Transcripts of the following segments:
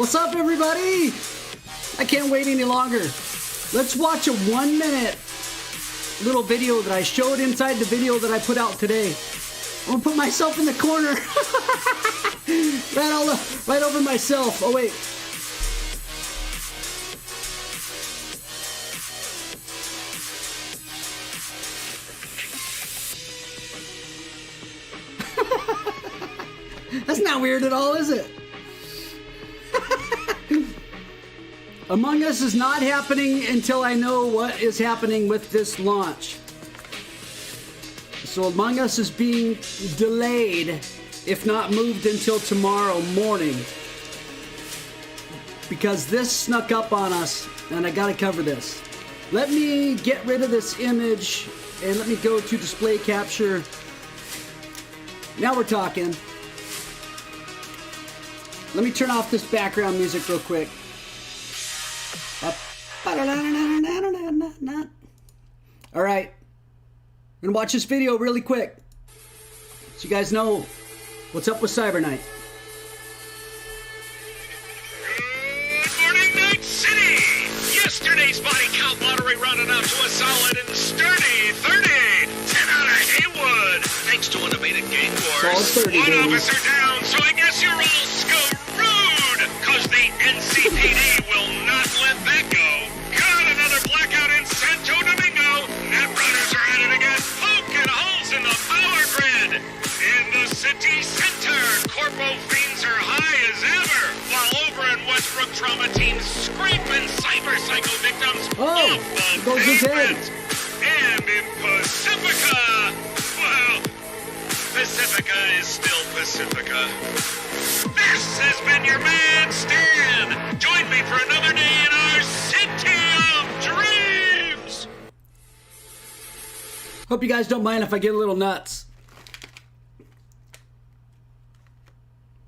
What's up, everybody? I can't wait any longer. Let's watch a 1 minute little video that I showed inside the video that I put out today. I'm gonna put myself in the corner. right over myself. Oh, wait. That's not weird at all, is it? Among Us is not happening until I know what is happening with this launch. So Among Us is being delayed, if not moved until tomorrow morning. Because this snuck up on us, and I gotta cover this. Let me get rid of this image, and let me go to display capture. Now we're talking. Let me turn off this background music real quick. All right. I'm gonna watch this video really quick, so you guys know what's up with CyberKnight. Good morning, Night City! Yesterday's body count lottery rounded out to a solid and sturdy 30. 10 out of Haywood. Thanks to unabated gang wars. 30, One baby. officer down, so I guess you're all screwed. Cause the NCPD will not let that go. Got another blackout in Santo Domingo. Netrunners are at it again, poking holes in the power grid. In the city center, corpo fiends are high as ever, while over in Westbrook, trauma teams scraping cyber psycho victims off the goes his head. pavement. And in Pacifica, well, Pacifica is still Pacifica. This has been your man, Stan. Join me for another day in our city of dreams. Hope you guys don't mind if I get a little nuts.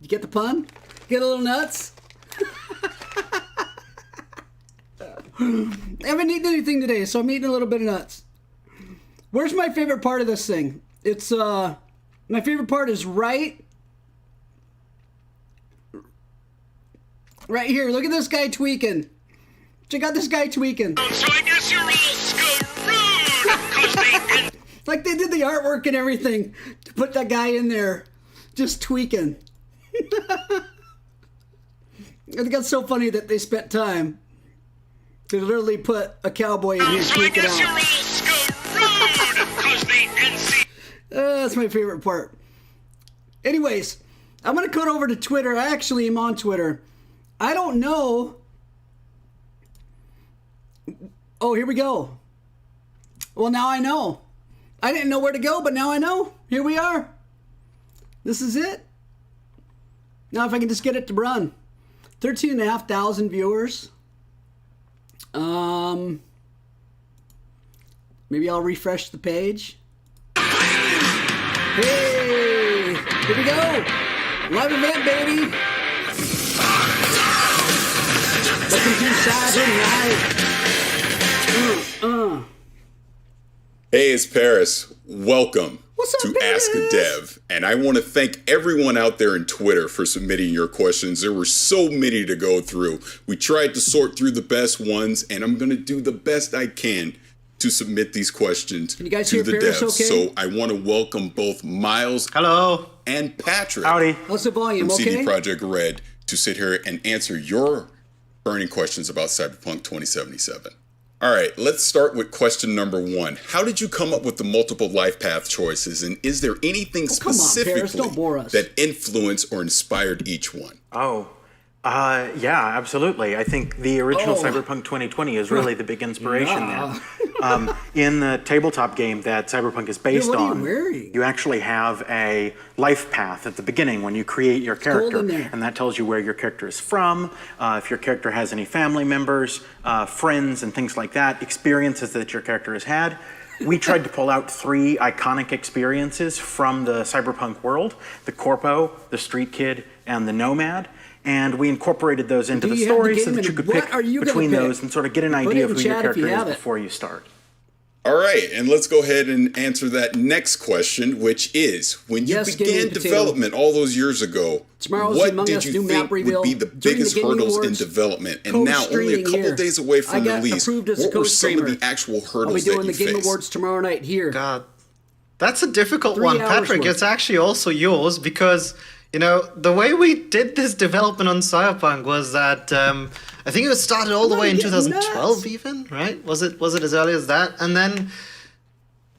You get the pun? Get a little nuts? I haven't eaten anything today, so I'm eating a little bit of nuts. Where's my favorite part of this thing? It's, my favorite part is right here. Look at this guy tweaking. Check out this guy tweaking. So I guess you're all screwed, 'cause they... Like they did the artwork and everything to put that guy in there, just tweaking. I think that's so funny that they spent time to literally put a cowboy in here So I tweaking guess you're out. all screwed, 'cause the NC... That's my favorite part. Anyways, I'm going to cut over to Twitter. I actually am on Twitter. I don't know. Oh, here we go. Well, now I know. I didn't know where to go, but now I know. Here we are. This is it. Now if I can just get it to run. 13,500 viewers. Maybe I'll refresh the page. Hey, here we go. Live event, baby. Welcome to CyberPunk. Hey, it's Paris. Welcome What's up, to Paris? Ask a Dev. And I want to thank everyone out there in Twitter for submitting your questions. There were so many to go through. We tried to sort through the best ones, and I'm going to do the best I can to submit these questions Can you guys to hear the Paris devs. okay? So I want to welcome both Miles Hello. and Patrick Howdy. How's the volume, from CD okay? Projekt Red to sit here and answer your burning questions about Cyberpunk 2077. All right, let's start with question number 1. How did you come up with the multiple life path choices, and is there anything come on, Paris, specifically don't bore us. that influenced or inspired each one? Yeah, absolutely. I think the original Oh. Cyberpunk 2020 is really the big inspiration Yeah. there. In the tabletop game that Cyberpunk is based what are you on, wearing? you actually have a life path at the beginning when you create your character, in there. and that tells you where your character is from, if your character has any family members, friends, and things like that, experiences that your character has had. We tried to pull out 3 iconic experiences from the Cyberpunk world: the Corpo, the Street Kid, and the Nomad. And we incorporated those into Do the you have the story so game, that you and could what pick are you gonna between pick? those and sort of get an Put it idea in of who your chat if you character is have it. before you start. All right, and let's go ahead and answer that next question, which is, when you Yes, Gaming began Potato. development all those years ago, Tomorrow's what Among did Us you new map think would reveal be the during the biggest Gaming hurdles in Awards development? And now, only a co-streaming couple here. days away I from got release, approved as a what were some of co-streamer. the actual I'll be hurdles doing that the you Game faced? Awards tomorrow night here. God, that's a difficult 3 one, hours Patrick. worth. It's actually also yours because, you know, the way we did this development on Cyberpunk was that I think it was started all the way in getting 2012 nuts. even, right? Was it as early as that? And then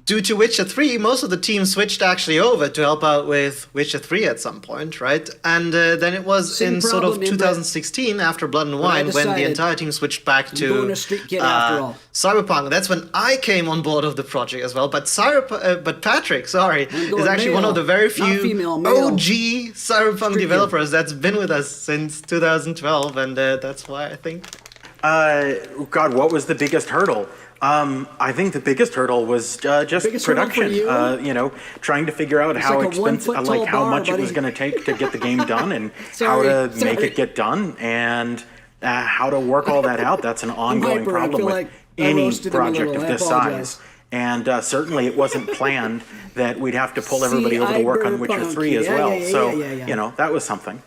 due to Witcher 3, most of the team switched actually over to help out with Witcher 3 at some point, right? And then it was Same in sort of problem, Imre. 2016 after Blood and I Wine when the decided entire team switched back I'm going to to Street Kid after all. Cyberpunk. That's when I came on board of the project as well. But but Patrick, sorry, going is actually one male. of the very Not few female, male. OG Cyberpunk Kid. developers that's been with us since 2012, and that's why I think. God, what was the biggest hurdle? I think the biggest hurdle was just Biggest hurdle for production. you? You know, trying to figure out how like a expensive, 1 foot like tall how bar, much it was buddy. going to take to get the game done, and Sorry, how to make sorry. it get done, and how to work all that out. That's an ongoing hyper. I problem feel with like I any roasted him a project little. of I this apologize. size. And certainly it wasn't planned that we'd have to pull everybody over to work on Witcher Cyberpunk. 3 as Yeah, well. yeah, So, yeah. you know, that was something.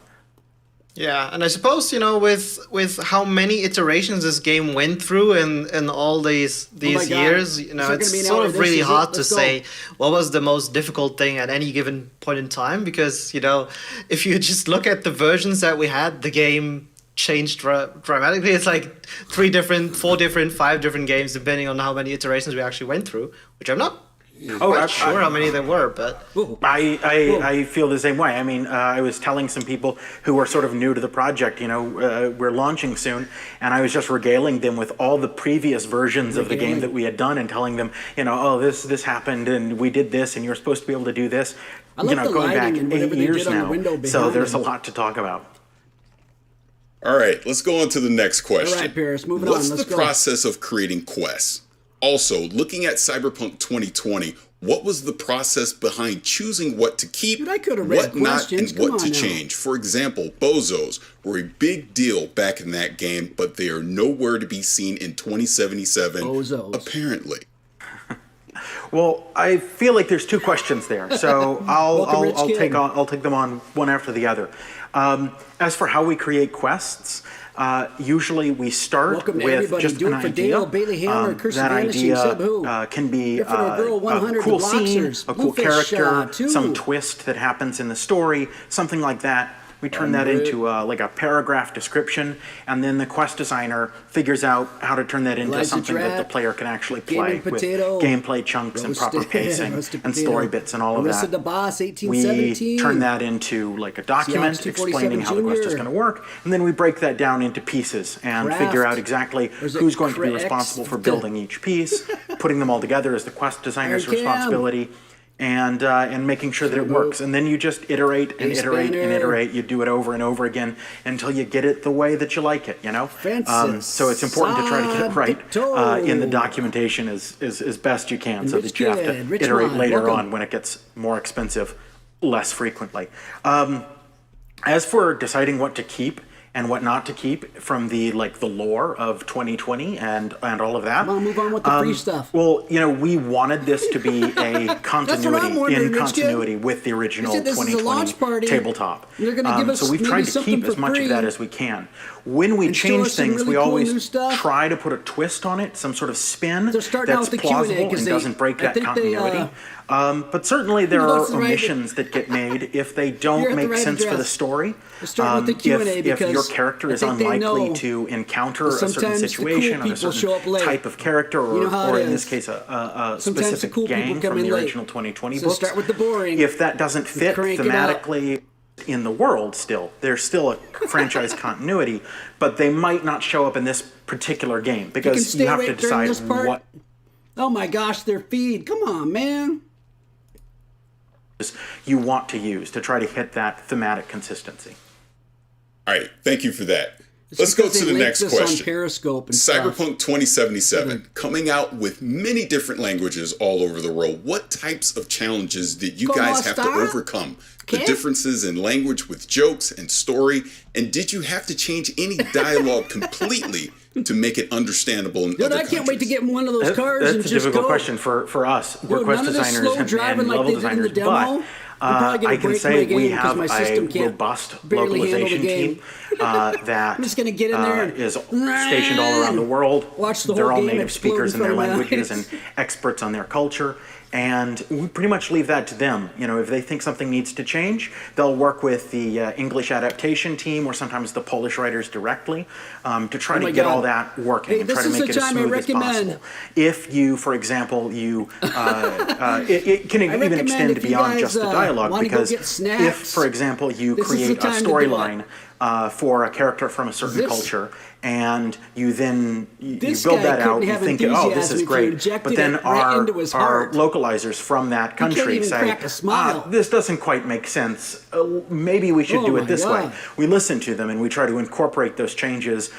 Yeah, and I suppose, you know, with how many iterations this game went through in all these Oh my God. years, you know, Is there gonna be it's an sort hour of of this? really Is it? hard to Let's go. say what was the most difficult thing at any given point in time, because, you know, if you just look at the versions that we had, the game changed dramatically. It's like 3 different, 4 different, 5 different games, depending on how many iterations we actually went through, which I'm not quite sure how many there were, but... I feel the same way. I mean, I was telling some people who are sort of new to the project, you know, we're launching soon, and I was just regaling them with all the previous versions of the game that we had done and telling them, you know, oh, this happened and we did this and you're supposed to be able to do this. I love You know, the going back lighting and whatever 8 they years did on the now. window So behind there's a them. lot to talk about. All right, let's go on to the next question. All right, Paris, moving What's on. Let's the go. process of creating quests? Also, looking at Cyberpunk 2020, what was the process behind choosing what to keep, Dude, I could have read what not, questions. and Come what to on now. change? For example, bozos were a big deal back in that game, but they are nowhere to be seen in 2077, Bozos. apparently. Well, I feel like there's 2 questions there, so Welcome, Rich Kid. I'll take them on one after the other. As for how we create quests, usually we start Welcome to with everybody. just Do an it for idea. Dale, Bailey Hammer, Curse of That Vanishing, idea Seb Who. can be Here for our girl a 100, cool the scene, Bloxers, a cool Bluefish, character, too. some twist that happens in the story, something like that. We turn that into like a paragraph description, and then the quest designer figures out how to turn that into Eliza something that the Drat, player can actually Gaming play with Potato, gameplay chunks and proper Roasted- pacing Roasted and Potato. story bits and all of Marissa that. the Boss, We 1817. turn that into like a document Seahawks 247 explaining how the quest is Junior. going to work, and then we break that down into pieces and Craft. figure out exactly Or is it who's going to be Crax? responsible for building each piece. Putting them all together is the quest designer's Iron Cam. responsibility, and making sure that it works. And then you just iterate and Ace iterate and Banner. iterate. You do it over and over again until you get it the way that you like it. You know. Francis So it's important to try to get it right in the Sabito. documentation as best you can, And so Rich that you have to Kid, Rich iterate Mon, later welcome. on when it gets more expensive less frequently. As for deciding what to keep and what not to keep from the lore of 2020 and all of that. Come on, move on with the free stuff. Well, you know, we wanted this to be a continuity wondering, Rich Kid. with the original They said this is a 2020 launch party. tabletop. They're gonna give us so we've maybe tried to something keep for as much free. of that as we can. When we And show change us some things, really we cool always new stuff. try to put a twist on it, some sort of spin They're starting out that's with the Q&A, plausible 'cause and they- doesn't break I that think they, continuity. But certainly there No, are that's right. omissions that get made if they You're don't at the make right sense for the address. story. Let's start with the Q&A if because your character I is think they unlikely know to encounter a certain sometimes the cool situation or a people show up certain late. type of character, You know how or it in this is. case a Sometimes the specific cool people gang come from in the late. original 2020 So books. start with the boring. If that doesn't fit crank it up. thematically in the world still, there's still a franchise continuity, but they might not show up in this particular game can because stay you have awake to during decide this part? what Oh my gosh, their feed. Come on, man. you want to use to try to hit that thematic consistency. All right, thank you for that. It's Let's go because to they the linked next this on question. Periscope and stuff. Cyberpunk 2077, coming out with many different languages all over the world. What types of challenges did you Como guys have to esta? overcome? The ¿Qué? differences in language with jokes and story? And did you have to change any dialogue completely to make it understandable in Dude, other I can't wait to countries? get in one of those cars That's and a just difficult go. question for us. We're Dude, quest none of this designers slow and driving like level they did in the designers, demo. but I'll probably get a I can break say in my we game 'cause have my a system can't robust barely handle the localization game. team that I'm just gonna get in there and is stationed all around the world. watch the They're whole all game native explode speakers in in their front of my languages eyes. and experts on their culture. And we pretty much leave that to them. You know, if they think something needs to change, they'll work with the English adaptation team or sometimes the Polish writers directly to try Oh to my get God. all that working Hey, and try this to is make the it as time I smooth as recommend. possible. If you, for example, it can even recommend extend if you beyond guys, just the dialogue, wanna go because get snacks, if, for example, you this is the create a time to do it. storyline for a character from a certain This- culture, and you then you This build guy that out, couldn't you have think, oh, this enthusiasm is if you great. injected But then it right into his our heart. localizers from that can't country even say, crack a smile. this doesn't quite make sense. Maybe we should Oh do my it this way. God. We listen to them and we try to incorporate those changes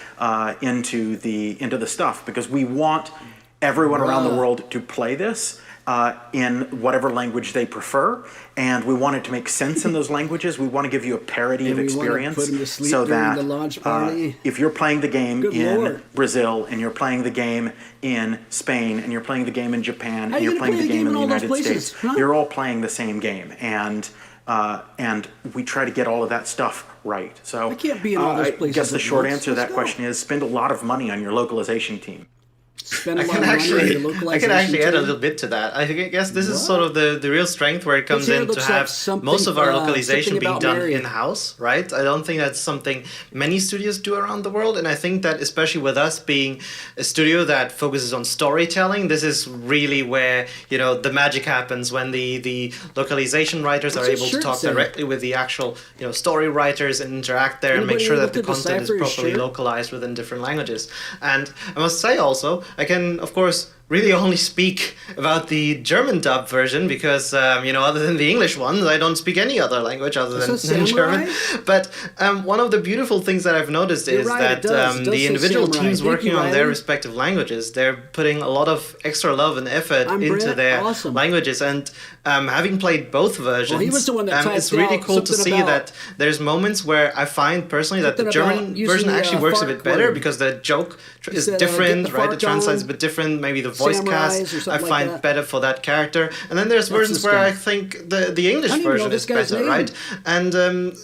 into the stuff, because we want everyone around the Bruh. world to play this in whatever language they prefer, and we want it to make sense in those languages. We want to give you a parity And of we wanna experience, put 'em to sleep so during that the launch party. if you're playing the game Good in Lord. Brazil and you're playing the game in Spain and you're playing the game in Japan How and you you're gonna playing play the the game game in the in all those United places, States, huh? you're all playing the same game, and we try to get all of that stuff right. So I can't be in all those I places guess the at short once. answer to Let's that go. question is spend a lot of money on your localization team. Spend a I lot can of money on actually, the I can localization actually add a team. little bit to that. I guess this is What? sort of the real strength where it comes here in to looks like have something, most of our something localization being about done Mary. in-house, right? I don't think that's something many studios do around the world, and I think that especially with us being a studio that focuses on storytelling, this is really where, you know, the magic happens, when the localization writers What's are his able to shirt talk say? directly with the actual, you know, story writers and interact there and make Anybody sure able that the to content is decipher his properly shirt? localized within different languages. And I must say also, I can, of course, really only speak about the German dub version because, you know, other than the English ones, I don't speak any other language other Is than that German. samurai? But one of the beautiful things that I've noticed You're is right, that it does. It does the say individual samurai. teams Thank working you, on their Riley. respective languages, they're putting a lot of extra love and effort I'm into Brett. their Awesome. languages. And having played both versions, was the one that it's typed really out cool to something see about- that there's moments where I find personally that the Something about German using version the, actually works a fart bit better word. because the joke is said, different, get the right? The fart translate's a on. bit different. Maybe the voice Samurais cast or I something like find that. better for that character. And then there's versions this where guy? I think the English I don't even know version this is guy's better, name. right? And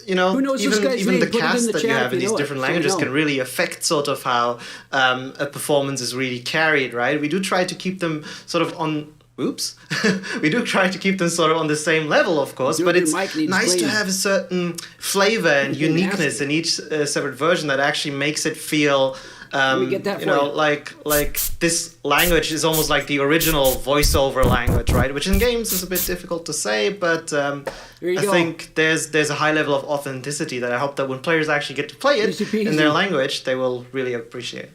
you know, Who knows this guy's even name? the Put it in cast the that you chat have if in you these know it, different so we languages know. can really affect sort of how a performance is really carried, right? We do try to keep them sort of on. Oops. We do try to keep them sort of on the same level, of course, Dude, but your it's mic needs nice to cleaning. have a certain flavor and You're uniqueness nasty. in each separate version that actually makes it feel, me get that you for know, you. like this language is almost like the original voiceover language, right? Which in games is a bit difficult to say, but Here you I go. think there's a high level of authenticity that I hope that when players actually get to play it Easy peasy. in their language, they will really appreciate.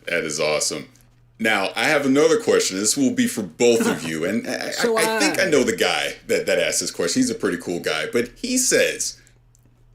That is awesome. Now, I have another question. This will be for both of you. And I think I know the guy that asked this question. He's a pretty cool guy. But he says,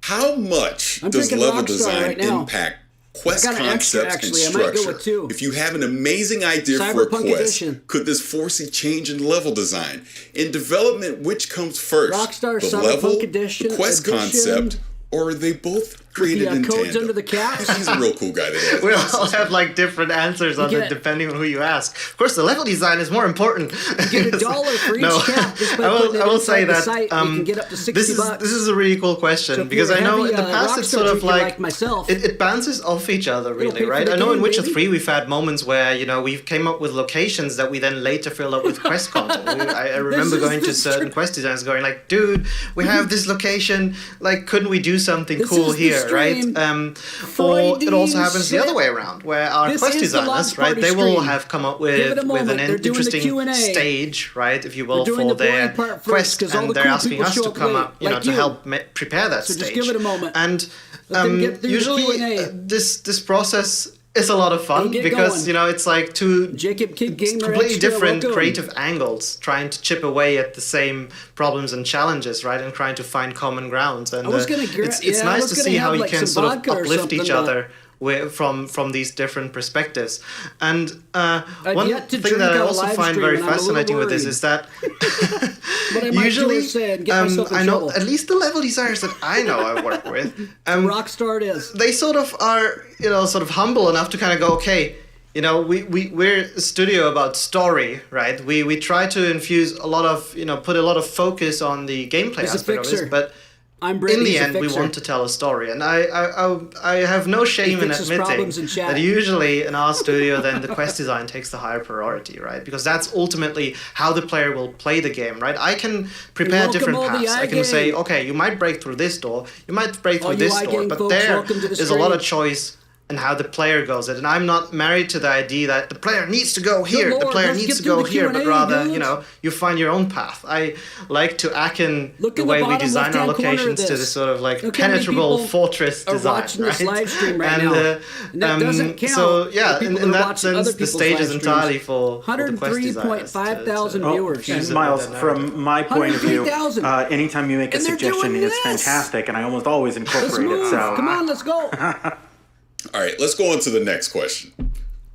how much I'm does drinking level Rockstar design right now. impact quest I got an extra, concepts actually. I and might go structure? with two. If you have an amazing idea for a Cyberpunk quest, edition. could this force a change in level design? In development, which comes first? Rockstar the Cyberpunk level, edition- the quest edition. concept, or are they both created The in codes tandem? under the caps. He's a real cool guy that asked We this. all have like different answers on get- it depending on who you ask. Of course, the level design is more important. get $1 for each cap just by I putting it will inside say the that site, you can get up to 60 this is bucks. this is a really cool question So if because you're I know heavy, in the past it's Rockstar sort of drinker like, like myself, it bounces off each other pay really, for right? the I know in game, Witcher baby. 3 we've had moments where, you know, we've came up with locations that we then later filled up with quest content. I remember is going to the certain quest designers going like, dude, we have this location, like couldn't we do something This cool is the here, right? stream. Or it also Friday happens the other shit. way around, where our This quest is the designers, launch right, party they will stream. have come up Give it with a moment. an They're doing the interesting Q&A. stage, right, if you will, We're doing for the boring their part first, quest, 'cause all and the they're cool asking people us show to up come late, up, you know, like to you. help prepare that So stage. just give it a moment. And Let them get through the usually Q&A. this process is a lot of fun And get because going. you know it's like two Jacob Kid Gamer completely Extra, different welcome. creative angles trying to chip away at the same problems and challenges, right, and trying to find common grounds. And I was gonna it's I nice was to gonna see how have, you like, can some sort of vodka or uplift something each to other from these different perspectives. And one yet to thing that I drink a also live find stream, very and I'm a little fascinating with this worried. is that But I might usually, do a say and get myself in I know trouble. at least the level designers that I know I work with, Rockstar it is. they sort of are, sort of humble enough to kind of go, okay, we're a studio about story, right? We try to infuse a lot of, put a lot of focus on the gameplay He's a aspect of fixer. this, but I'm Brady, in the he's a end, we fixer. want to tell a story, and I have no shame in fixes admitting problems in chat. that usually in our studio, then the quest design takes the higher priority, right? Because that's ultimately how the player will play the game, right? I can prepare Welcome different all the paths. I can say, iGang. okay, you might break through this door, you might break All through you this door, iGang but folks, there welcome to the is a lot of stream. choice and how the player goes it. And I'm not married to the idea that the player needs to go here, the Lord, player let's needs get to through go the here, but Q&A, rather, dudes. you find your own path. I like to akin Look the in the way we bottom design our left-hand corner of locations to this. this sort of like Look how many penetrable people fortress are design, watching this right? live stream right and, now. And that doesn't count So the yeah, people in that are that watching other sense, the people's stage live is streams. entirely for the quest designers. 103.5 thousand Oh, viewers. and Use Miles, it with from my point of view, 103,000. anytime you make a And they're suggestion, doing it's this. fantastic, and I almost always Let's incorporate move. it. So Come on, let's go. All right, let's go on to the next question.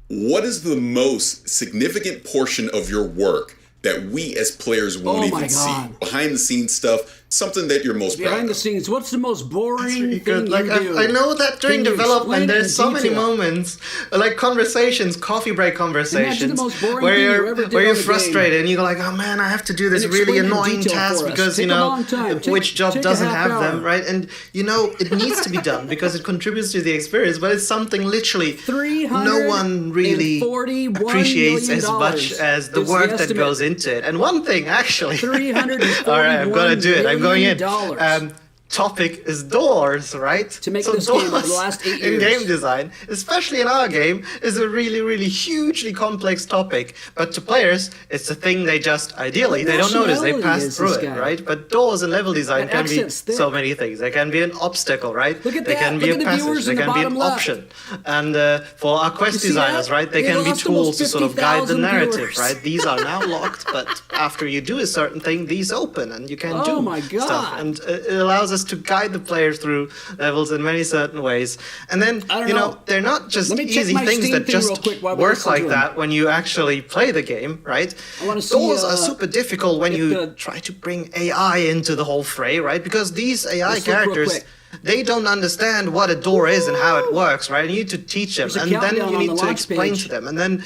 What is the most significant portion of your work that we as players won't Oh my even see? God. Behind the scenes stuff, something that you're most proud Behind the of. scenes, what's the most boring thing Good. Like you do? I know that during Can you development, explain it there's in so many detail? moments, like conversations, coffee break conversations, most boring where thing you you're ever did where on you're the game. frustrated and you go like, oh man, I have to do this And really explain it in annoying detail task for us. because Take a long time. which job Take a doesn't half have them, hour. right? And it needs to be done because it contributes to the experience, but it's something literally no one really $341 appreciates million as much as the is work the that estimate. goes into it. And one thing actually. $341 All right, I'm gonna do it. I'm going in. million. Topic is doors, right? To make this game over the last 8 in years. game design, especially in our game, is a really, really hugely complex topic. But to players, it's a thing they just ideally What they don't notice. They nationality pass is through this it, guy? right? But doors and level design That can be accent's thick. so many things. They can be an obstacle, right? Look at they that. can be Look a at the passage. viewers They in the can be an bottom left. option. And for our quest see designers, that? right? They We can be lost almost tools to sort of guide the 50,000 narrative, viewers. right? These are now locked, but after you do a certain thing, these open and you can Oh do my stuff. God. And it allows us to guide the players through levels in many certain ways. And then, I don't know. they're not just Let me check easy my things Steam that thing real just quick while we work listen like to him. that when you actually play the game, right? I wanna see, Doors are super difficult when if you the- try to bring AI into the whole fray, right? Because these AI Let's look real characters, quick. they don't understand what a door is and how it works, right? You need to teach them, There's a and then countdown you on need the to launch explain page. to them. And then,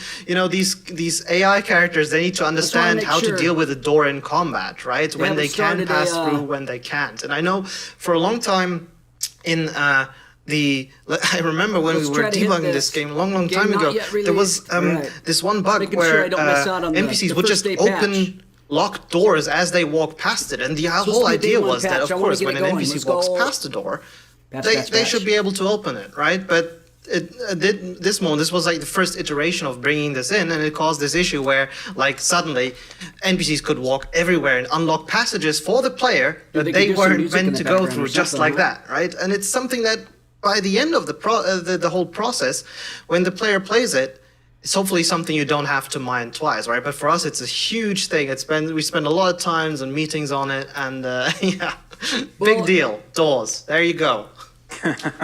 these AI characters, they need to understand make how sure. to deal with a door in combat, right? When they haven't can started pass through, when they can't. And I know for a long time in I remember when Let's we were try to hit debugging this. this game a long Game time not ago, yet there was released. Right. this one bug Making sure where I don't miss out on the NPCs would first just day patch. open locked doors as they walk past it, and the supposed whole to be a day idea one was that, patch. of I wanna course, get when it an going. NPC Let's walks go. past a door, Patch, they patch. should be able to open it, right? But this was like the first iteration of bringing this in, and it caused this issue where, like, suddenly NPCs could walk everywhere and unlock passages for the player that they they could do some weren't music in meant the to go background or through, just something, like huh? that, right? And it's something that by the end of the whole process, when the player plays it, it's hopefully something you don't have to mind twice, right? But for us, it's a huge thing. We spend a lot of times and meetings on it, and yeah, Well- big deal. Doors. There you go.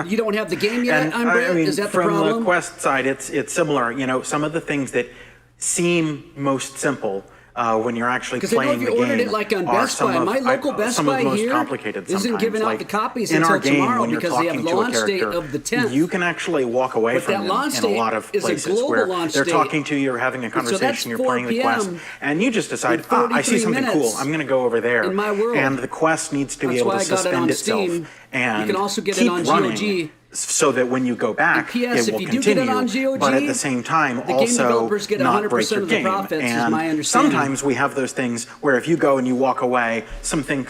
You don't have the game yet, And I'm Brett? Is that the from problem? the Quest side, it's similar. Some of the things that seem most simple when you're actually 'Cause I know playing if the you game ordered it like on are Best some Buy, of, my local Best some of Buy the most here complicated isn't sometimes. giving out Like, the copies in until our game, tomorrow when you're because they have talking to a launch date character, of the 10th. you can actually walk away But from that them launch in a date lot of is a places global where launch they're date. talking to you, you're having a so that's conversation, you're 4 playing the quest, p.m. and you just decide, in I 33 see something cool, minutes I'm going to go over there. in my world. And the quest needs to be That's able why to I got it suspend on itself Steam. and You can also get it keep on running, GOG. so that when you go back, P.S. it will if you do get it continue, on GOG, but at the same time, the game also developers get not 100% break your of the game. profits, is And my understanding. sometimes we have those things where if you go and you walk away, something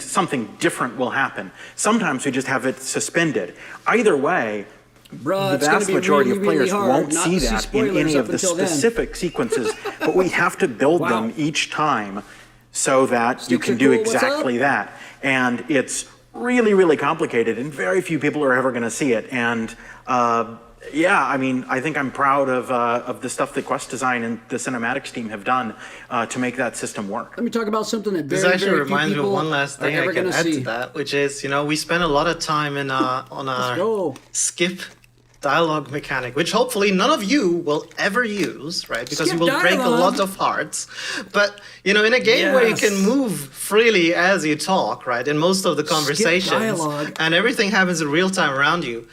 different will happen. Sometimes we just have it suspended. Either way, Bruh, the it's gonna vast be majority really, of players really hard won't not see to see that in spoilers any up of the until then. specific sequences, but we have to build Wow. them each time so that you Sticks can are do cool. What's exactly up? that. And it's really, really complicated, and very few people are ever going to see it. And yeah, I mean, I think I'm proud of the stuff that Quest Design and the cinematics team have done to make that system work. Let me talk about something that This very, actually very reminds few me of people one last thing are I ever can gonna add see. to that, which is, we spend a lot of time in on our go. skip dialogue mechanic, which hopefully none of you will ever use, right? Because you Skip will break a dialogue. lot of hearts. But, you know, in a game where you can Yes. move freely as you talk, right, in most of the conversations, dialogue. and everything happens in real time around you,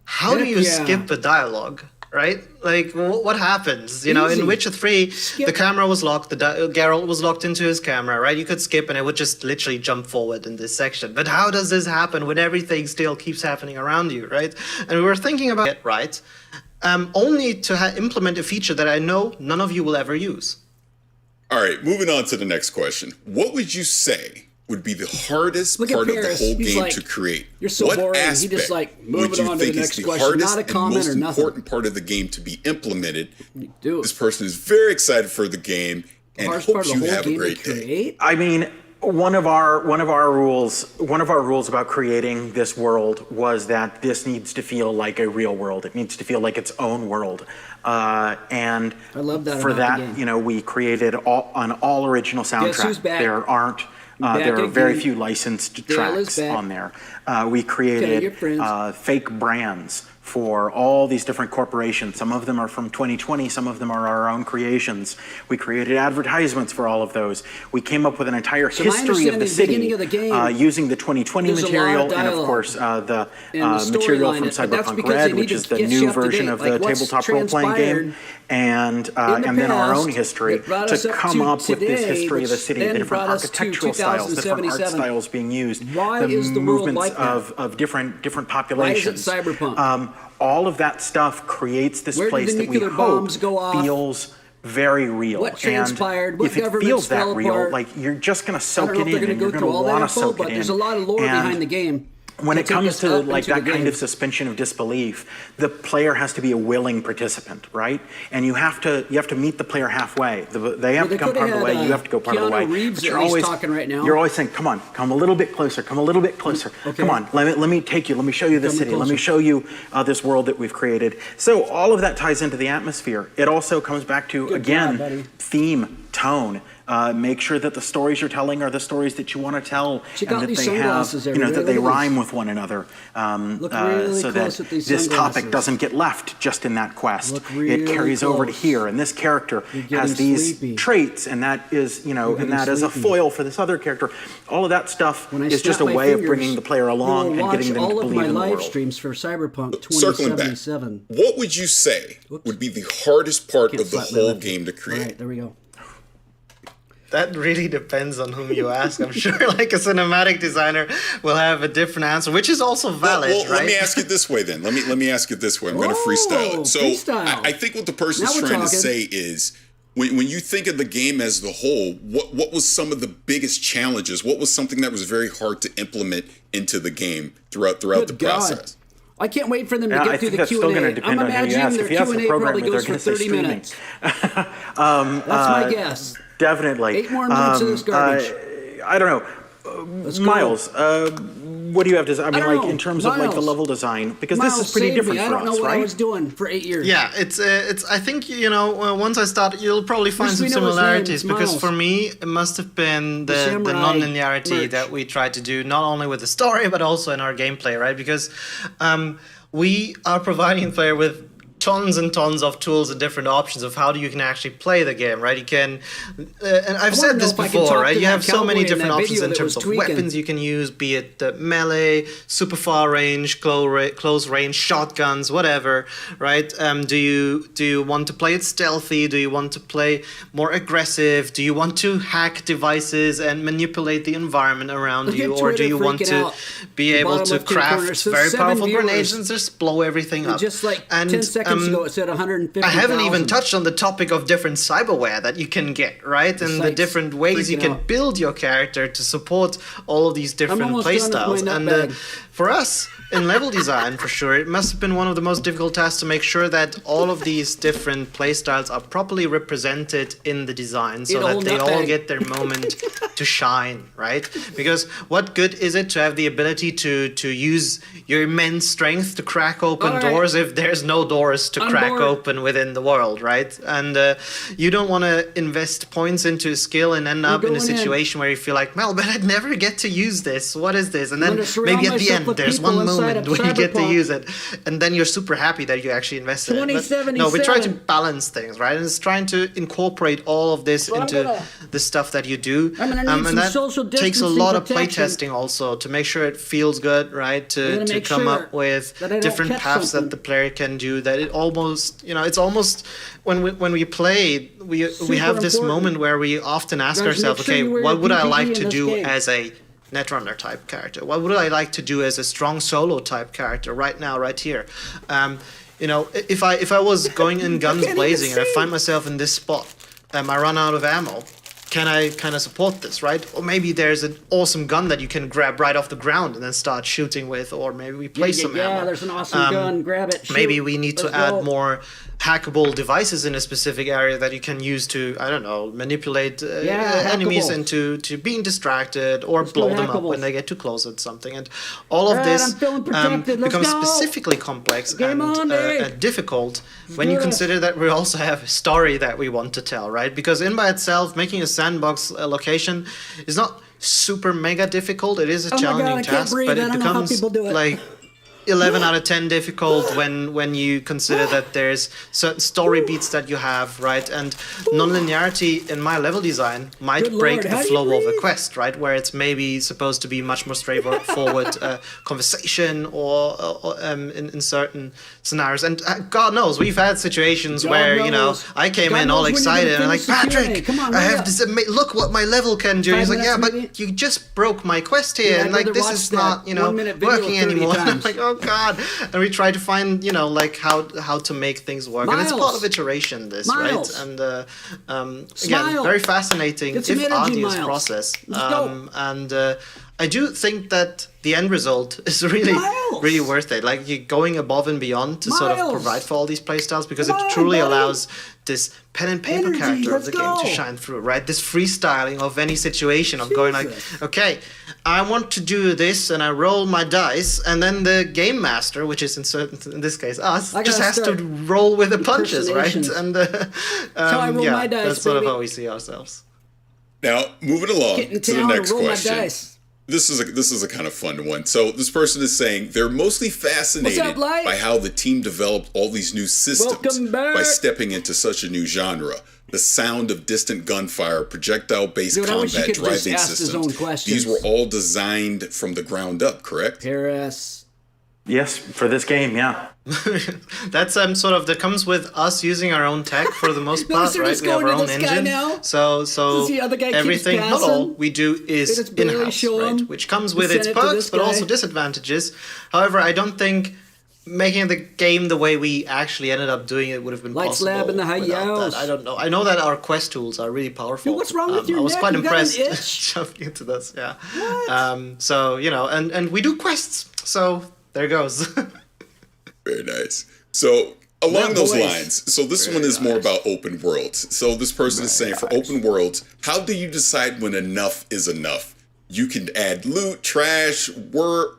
how do Heck you yeah. skip a dialogue? Right? Like, what happens? You know, Easy. in Witcher 3, Skip. the camera was locked, Geralt was locked into his camera, right? You could skip and it would just literally jump forward in this section. But how does this happen when everything still keeps happening around you, right? And we were thinking about it, right? Only to implement a feature that I know none of you will ever use. All right, moving on to the next question. What would you say would be the hardest Look at part of the Paris. whole He's game like, to create? "You're so what boring." He aspect just, like, would moving you on to the think is next the question. hardest Not a and comment most or nothing. important part of the game to be implemented? Dude, This person is very excited for the game and hardest part hopes of the you whole have a game to great day. create. I mean, one of our rules about creating this world was that this needs to feel like a real world. It needs to feel like its own world. And I love that for about the that, game. you know, we created an all original Guess who's soundtrack. back? There aren't. Back There are very again. few licensed Dale is tracks back. on there. We your created friends. fake brands for all these different corporations. Some of them are from 2020, some of them are our own creations. We created advertisements for all of those. We came up with an entire So my history of understanding the is the city beginning of the game, using the 2020 there's a lot of material and of dialogue course the and the material storyline, from but that's Cyberpunk because they Red, need which to is the get new you up to version date, of like the what's tabletop role-playing game, transpired and in the then our own past history that brought to us up come to up with this today, history of the which city, the then different brought us to architectural styles, the different art 2077. styles being used, Why the is the world movements like that? of different Why is it populations. Cyberpunk? All of that stuff creates this Where did place the that we nuclear hope bombs go off? feels very real. What transpired? And What if it governments feels that fell real, apart? like you're just gonna I soak don't know it if they're in going and to you're go gonna through all that want to info, soak but it in. there's a lot of lore And behind the game. when it take comes us to up like into that the kind game. of suspension of disbelief, the player has to be a willing participant, right? And you have to meet the player halfway. They have Well, they to come coulda part of the had, way. You have to go part of the Keanu way. Reeves But at least talking right now. You're always saying, "Come on, come a little bit closer. Come a little bit closer. Okay. Come on, let me take you. Let me show you the Come city. Let me closer. show you this world that we've created." So all of that ties into the atmosphere. It also comes back to Good again job, buddy. theme, tone. Make sure that the stories you're telling are the stories that you want to tell, Check and out that these they sunglasses, have, that everybody. they Look at these. rhyme with one another, Look really so close that at these this sunglasses. topic doesn't get left just in that quest. Look It really carries over to close. here, and this character You're has getting these sleepy. traits, and that is, You're and getting that is a sleepy. foil for this other character. All of that stuff When I is just a snap my way of fingers, bringing the player you along will and watch getting them to all of believe my in the live world. streams for Cyberpunk Circling back, 2077. what would you say Whoops. would be the hardest part Can't of the slap my whole left game to hand. create? All right, there we go. That really depends on whom you ask. I'm sure like a cinematic designer will have a different answer, which is also valid, Well, right? let me ask it this way then. Let me ask it this way. I'm going to Oh, freestyle it. So freestyle. I think what the person's Now we're trying to talking. say is when you think of the game as the whole, what was some of the biggest challenges? What was something that was very hard to implement into the game throughout Good the God. process? I can't wait for them to Yeah, get I through think the that's still Q&A. going to depend I'm on who you imagining ask. their If you ask the Q&A programmer, probably they're goes for going to say 30 streaming. minutes. That's my guess. Definitely. 8 more minutes of this garbage. I don't know. Let's go. Miles, what do you have to say? I mean, don't like know. in terms of like the Miles. level design, because Miles, this is pretty save different me. for I don't know us, what right? I was doing for 8 years. Yeah, it's. I think once I start, you'll probably find Least some we know his name, similarities it's because Miles. for me, it must have been the samurai non-linearity merch. that we tried to do, not only with the story but also in our gameplay, right? Because we are providing the player with tons and tons of tools and different options of how you can actually play the game, right? You can, and I've wanna said know this if I can before, talk right? to You that have so many cowboy in different that options video in that terms was of tweaking. weapons you can use, be it melee, super far range, close range, shotguns, whatever, right? Do you want to play it stealthy? Do you want to play more aggressive? Do you want to hack devices and manipulate the environment around Look you, at or do Twitter you want freaking to out. be The able bottom to left-hand corner craft says very 7 powerful viewers. grenades and just blow everything up? Just like And, 10 seconds ago, it said 150,000. I haven't even touched on the topic of different cyberware that you can get, right? And the site's different ways you freaking can out. build your character to support all of these different almost play done with styles. my And nutbag. for us, in level design, for sure, it must have been one of the most difficult tasks to make sure that all of these different play styles are properly represented in the design so In that old they all nutbag. get their moment to shine, right? Because what good is it to have the ability to use your immense strength to crack open All right. doors if there's no doors doors to On crack board. open within the world, right? And you don't want to invest points into a skill and end up in a going in. situation where you feel like, well, but I'd never get to use this. What is this? And then gonna surround maybe at the myself end, with there's people one inside moment of when you get to Cyberpunk. use it, and then you're super happy that you actually invested in it. But no, we try to 2077. balance things, right? And it's trying to incorporate all of this I'm into gonna- the stuff that you do. I'm gonna need and some that social takes a distancing lot of protection. playtesting also to make sure it feels good, right? I'm gonna To make come sure up with that I don't different catch paths something. that the player can do. That it almost, it's almost when we play, we have this important. moment where we often ask Guys, make ourselves, sure okay, you wear what your would I PPE like in to this do game. as a Netrunner type character? What would I like to do as a strong solo type character right now, right here? If I was going in guns can't even blazing and I see. find myself in this spot, I run out of ammo. Can I kind of support this, right? Or maybe there's an awesome gun that you can grab right off the ground and then start shooting with, or maybe we place some ammo. there's an awesome gun. Grab it. Maybe shoot. we need to Let's add go. more hackable devices in a specific area that you can use to, I don't know, manipulate enemies hackable. into to being distracted or go blow them up hackables. when they get too close at something. And all of Alright, this I'm feeling protected. Let's becomes go. specifically complex Game on, Dave. and difficult when you do this. consider that we also have a story that we want to tell, right? Because in by itself, making a sandbox location is not super mega difficult. It is a Oh my God, challenging I can't task, breathe. but I it don't know how becomes people do it. like 11 out of 10 difficult when you consider that there's certain story beats that you have, right? And non-linearity in my level design might Good break Lord, the how do you flow of a breathe? quest, right? Where it's maybe supposed to be much more straightforward conversation or in certain scenarios. And God knows, we've had situations God where, knows. I came God in all knows when you're gonna excited and I'm like, finish the Q&A. Patrick, Come on, I hurry have up. this, look what my level can do. 5 He's like, yeah, minutes, but maybe? you just broke my quest here. Yeah, and I'd like, rather this watch is that not, 1-minute video working 30 anymore. I'm times. like, oh God. And we try to find, like how to make things work. And it's part Miles. of iteration, this, Miles. right? And again, Smile. very fascinating, Get some if energy, arduous Miles. process. Let's go. And I do think that the end result is really, Miles. really worth it. Like you're going above and beyond to sort of Miles. provide for all these playstyles because Come it on, truly buddy. allows this pen and paper Energy, character of let's the game to go. shine through, right? This freestyling of any situation of going like, Jesus. okay, I want to do this, and I roll my dice, and then the game master, which is in this case us, I just gotta has to start roll with the punches, right? impersonations. And I roll my dice, that's sort baby. of how we see ourselves. Now, moving along Get in to the town next and roll question. my dice. This is a kind of fun one. So this person is saying they're mostly fascinated Light? by how the team developed all these new systems Welcome back. by stepping into such a new genre. The sound of distant gunfire, projectile-based Dude, I wish you combat, could just driving ask his systems. own questions. These were all designed from the ground up, correct? Paris. Yes, for this game, yeah. That's sort of that comes with us using our own tech for the most No, part, they're right? just We have our going to own this guy engine. now. So the other guy keeps everything, not passing. all we do They is just barely in-house, show right? him. Which comes We with send its it to perks, this but guy. also disadvantages. However, I don't think making the game the way we actually ended up doing it would have been Lights possible Lab in the high without yells. that. I don't know. I know that our quest tools are really powerful. Dude, what's wrong with your I was neck? quite You got an impressed itch? jumping into this. Yeah. What? So and we do quests. So there goes. Very nice. So along That those voice. lines, so this one is more about open worlds. So this person is saying for open worlds, how do you decide when enough is enough? You can add loot, trash,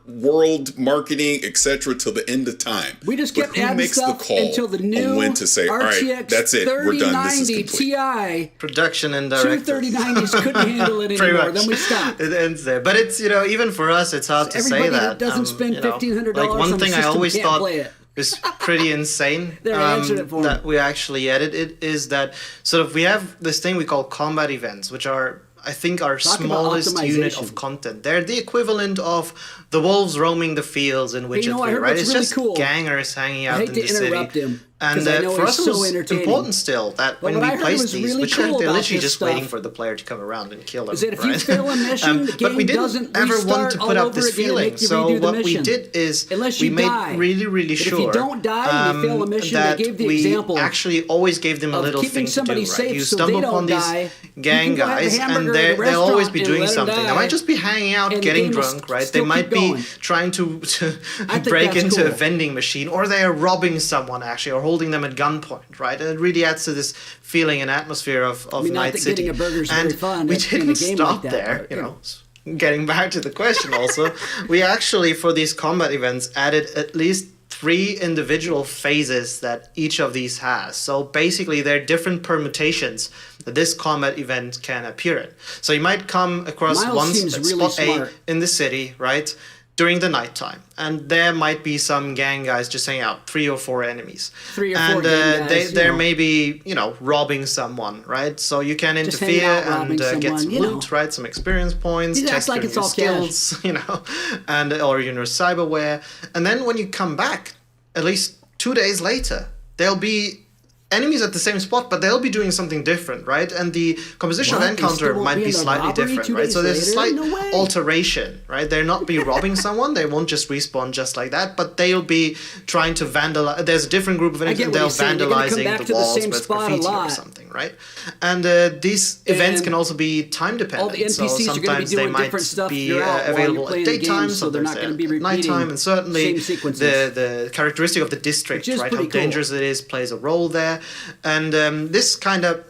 world marketing, etc. till the end of time. We just But kept who adding makes stuff the call until the new on when to say, all right, RTX that's it, we're done, this is 3090 complete. Ti. Production and Two director. 3090s couldn't handle it Pretty anymore. much. Then we stopped. It ends there. But it's, even for us, it's hard to say Everybody that. that doesn't spend $1,500 like one on the thing I system always can't thought play it. is pretty insane There, I answered it for him. that we actually added it is that sort of we have this thing we call combat events, which are I think our Talk about smallest unit optimization. of content. They're the equivalent of the wolves roaming the fields in Witcher I 3, heard right? what's It's really just cool. gangers hanging out hate in to the city. interrupt him, And 'cause I know for he's us, it so was entertaining. important still that when what we I heard placed was these, really which cool are about literally this just stuff waiting for the player to come around and kill them. is that if you right? fail a mission, the but we game didn't doesn't ever want restart to all put up over this again and feeling. make you So redo the what we mission. did is Unless we you made die. really, really But sure if you don't die and you fail a mission, they that gave the we example actually always gave them a of little keeping thing to do. somebody Right? safe You so stumble they upon don't these die. gang You can go have a guys, hamburger and at a they'll always be restaurant doing and let 'em something. They die, might just be hanging out, and the getting game will drunk, right? They still might keep be going. trying to I think break that's into a cool. vending machine, or they are robbing someone actually, or holding them at gunpoint, right? And it really adds to this feeling and atmosphere of mean, not Night that City. getting a burger is and very fun. we That's in a didn't game stop like that, there, but, you know. Getting back to the question also, we actually, for these combat events, added at least 3 individual phases that each of these has. So basically, there are different permutations that this combat event can appear in. So you might come across Miles seems really spot smart. A in the city, right? During the nighttime, and there might be some gang guys just hanging out, 3 or 4 enemies, 3 or 4 and gang guys, they're maybe robbing someone, right? So you can Just hanging interfere out, robbing and get someone, some loot, right? Some experience points, It acts test like your it's all skills, and or cyberware, and then when you come back, at least 2 days later, there'll be enemies at the same spot, but they'll be doing something different, right? And the composition What? of They still encounter won't might be be in the slightly robbery different, 2 right? days So there's a later? slight No way. alteration, right? They'll not be robbing someone, they won't just respawn just like that, but they'll be trying to vandalize. There's a different group of enemies, get and what they'll you're saying. They're gonna come vandalizing back the to the walls same with spot a graffiti or lot. something, right? And these events And can also be time dependent. all the so NPCs are gonna be sometimes they doing might different stuff be throughout while you're available at playing the daytime, game, so they're not sometimes gonna be at repeating nighttime, and certainly same sequences. the characteristic of the district, Which is right? How pretty cool. dangerous it is plays a role there, and this kind of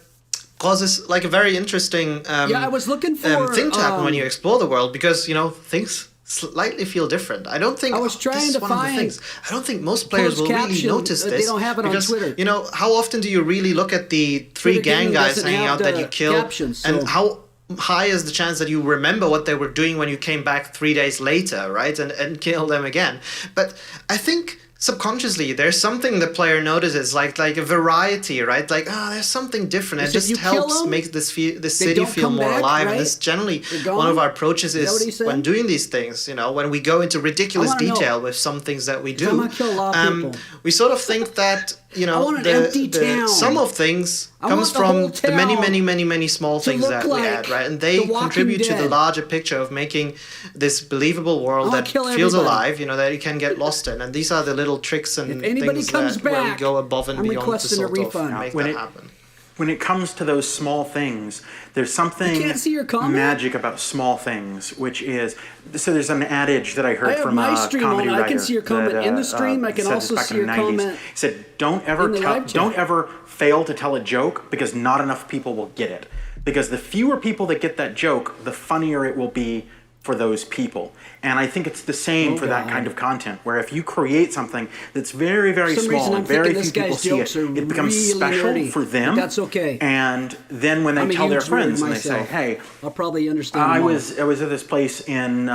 causes like a very interesting I was looking for thing to happen when you explore the world, because things slightly feel different. I don't think I was trying this is to one of the find things. I don't think most players closed will really caption. notice They this. don't have it on because, Twitter. How often do you really look at the 3 Twitter gang gaming guys doesn't hanging have out that the you kill, captions, so- and how high is the chance that you remember what they were doing when you came back 3 days later, right? And kill them again. But I think subconsciously there's something the player notices, like a variety, right? Like, there's something different. It So just you kill helps them, make this they city don't feel come more back, alive. right? And this generally They're one of gone? our approaches Is that what he is said? when doing these things, when we go into ridiculous wanna know. detail with some things that we do, I'm gonna kill a lot of people. we sort of think that want an empty the town. sum of things I comes want the whole from the many, town many, many, many small things look that we like add, right? And they The Walking contribute to the Dead. larger picture of making this believable world wanna that kill feels everybody. alive, that you can get lost in. And these are the little tricks and If anybody things comes where we back, go above and I'm beyond to requesting a sort refund. of make When that it- happen. When it comes to those small things, there's something can't see your comment? magic about small things, which is so. There's an adage that I heard I have from my a stream comedy on. I writer. can see your comment that, in the stream. I can said also this back see in your the 90s. comment He said, "Don't in ever the live chat. don't ever fail to tell a joke, because not enough people will get it. Because the fewer people that get that joke, the funnier it will be for those people." And I think it's the same for that God. kind of content, where if you create something that's very, very For some small reason, I'm and very thinking few this people guy's see jokes it, are it becomes really special nerdy, for them. but that's okay. And then when they I'm a tell their huge nerd friends and they say, myself. "Hey, I'll probably understand. I more. was at this place in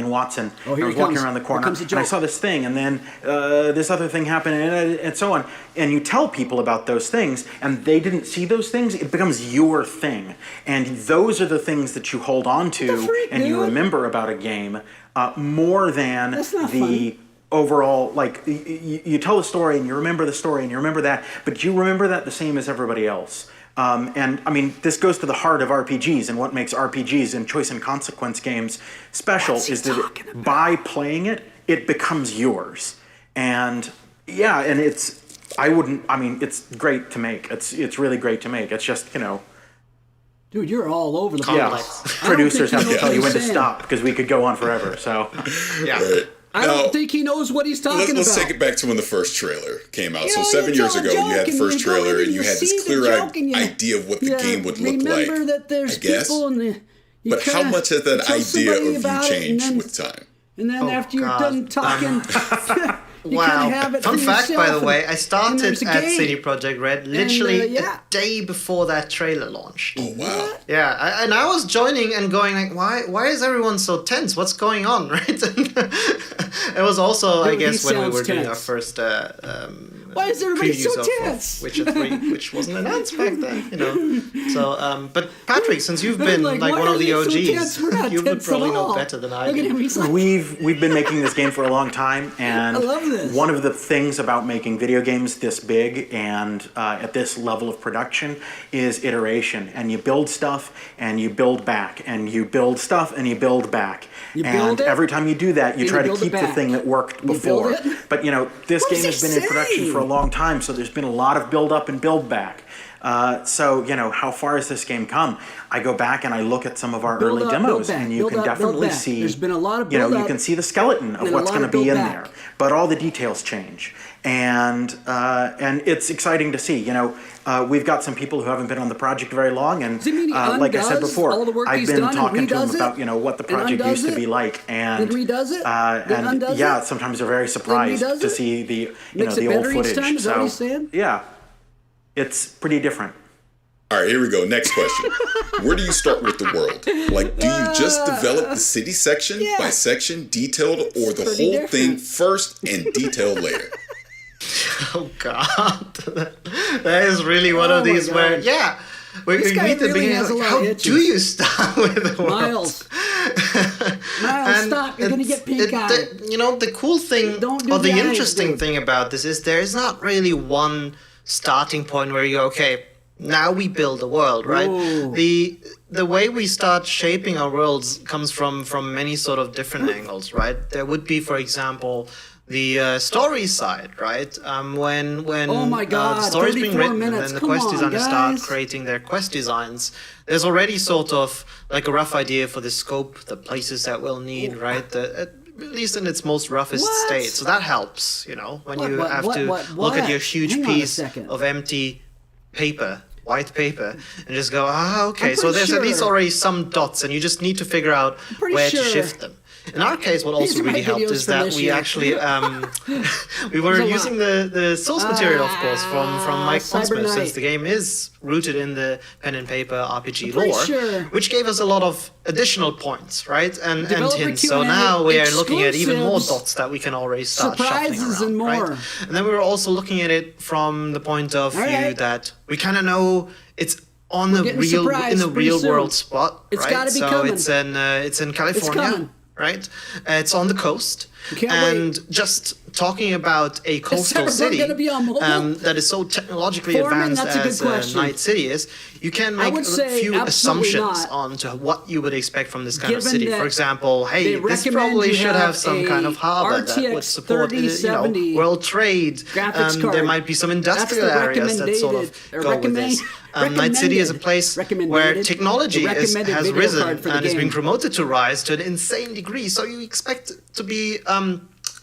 Watson. Oh, here I was he walking comes. around the Here corner, comes the and I joke. saw this thing, and then this other thing happened, and so on. And you tell people about those things, and they didn't see those things. It becomes your thing, and those are the things that you hold on to freak, and you dude? remember about a game more than That's not the funny. overall. Like you tell the story, and you remember the story, and you remember that, but you remember that the same as everybody else. And I mean, this goes to the heart of RPGs, and what makes RPGs and choice and consequence games special is that by playing it, it becomes yours. And yeah, and it's great to make. It's really great to make. It's just, Dude, you're all over the yeah, place. Complex. producers have to tell you when to saying. stop, because we could go on forever. So Yeah. Right. I Now, don't think he knows what he's talking let's about. take it back to when the first trailer came out. You So know, 7 you years tell a ago, you had joke the and first you go in trailer, and and you you had this see the clear joke and you- idea of what the game would look like. Remember that there's I guess. people and you But how kinda much has that tell idea somebody of you about it, and changed then- with time? And then Oh, after you're God. done talking, you Wow. kind of have it Fun for fact, by yourself, the way, and- I and started there's a at game. CD Projekt Red literally yeah. a day before that trailer launched. Oh, wow. Yeah, and I was joining and going like, why is everyone so tense? What's going on, right? And it was also, I Dude, he guess, when we sounds were doing our tense. first Why is everybody previews so of tense? Witcher 3, which wasn't announced back then, So, but Patrick, since you've They're been like, like why one are of the they so OGs, tense? We're not you would tense at probably know all. better than I Look at do. him, he's like, we've been making this game for a long time, and I love this. one of the things about making video games this big and at this level of production is iteration. And you build stuff and you build back, and you build stuff and you build back. You and build it, every time you do that, you and try you to build it keep the back. thing that worked You build before. it. But this What game does has he been in production say? for a long time, so there's been a lot of build up and build back. So, how far has this game come? I go back and I look at some of our Build early up, demos, build back, and you build can up, build definitely back. see, There's been a lot of you build up can see the skeleton of and a what's lot going to of be in build there. back. But all the details change. And it's exciting to see. We've got some people who haven't been on the project very long, and Does it mean he like I said undoes before, all the work I've he's been done and talking to him redoes about it? what the And project undoes used to it? be like, and Then redoes it? Then and undoes yeah, it? sometimes they're very surprised redoes to it? see the Makes the it old better each footage. time? Is that what he's So saying? yeah, it's pretty different. All right, here we go. Next question. Where do you start with the world? Like, do you just develop the city section by section, detailed, or the pretty whole thing different. first and detailed later? Oh God, that is really one Oh of my these where God. we This guy meet the really beginning. has a Like, lot how of itches. do you start with the world? Miles, stop. You're going to get pink eye. The cool thing Don't do or the the eyes, interesting dude. thing about this is there is not really one starting point where you go, okay, now we build a world, right? Ooh. The way we start shaping our worlds comes from many sort of different angles, right? There would be, for example, the story side, right? When Oh my God, the story's being 34 written minutes. and then the Come quest on, designers start guys. creating their quest designs, there's already sort of like a rough idea for the scope, the places that we'll need, right? At least in its most roughest What? state. So that helps, when you What, have what, to what, look at what? your huge Hang on a piece second. of empty paper, white paper, and just go, okay, I'm so pretty there's at least sure- already some dots, and you just need to figure out pretty where to sure- shift them. In our case, what These also are my really helped videos is from that this we year. actually we were There's a using the source material, of course, from Mike Pondsmith, CyberPunk. since the game is rooted in the pen and paper RPG pretty lore, sure. which gave us a lot of additional points, right, and Developer hints. So Q&A, now we are looking at even more exclusives, dots that we can already start shuffling surprises around, and more. right? And then we were also looking at it from the point of All view right. that we kind of know it's on the getting real surprised in the pretty real soon. world spot, It's right? gotta be so coming. it's in California, coming. right? It's on the coast, Can't and just talking about a coastal Cyberpunk city gonna be on mobile? that is so technologically Foreman, advanced that's a good as question. Night City is, you can I make would a say few absolutely assumptions not. onto what you would expect from this kind of Given city. that For example, they hey, this recommend probably you should have have some kind a of harbor that would RTX support 3070 world trade. graphics There card. might be some That's industrial the areas that sort of go with this. Night City is a place where technology recommended has video risen card for the and is being game. promoted to rise to an insane degree. So you expect it to be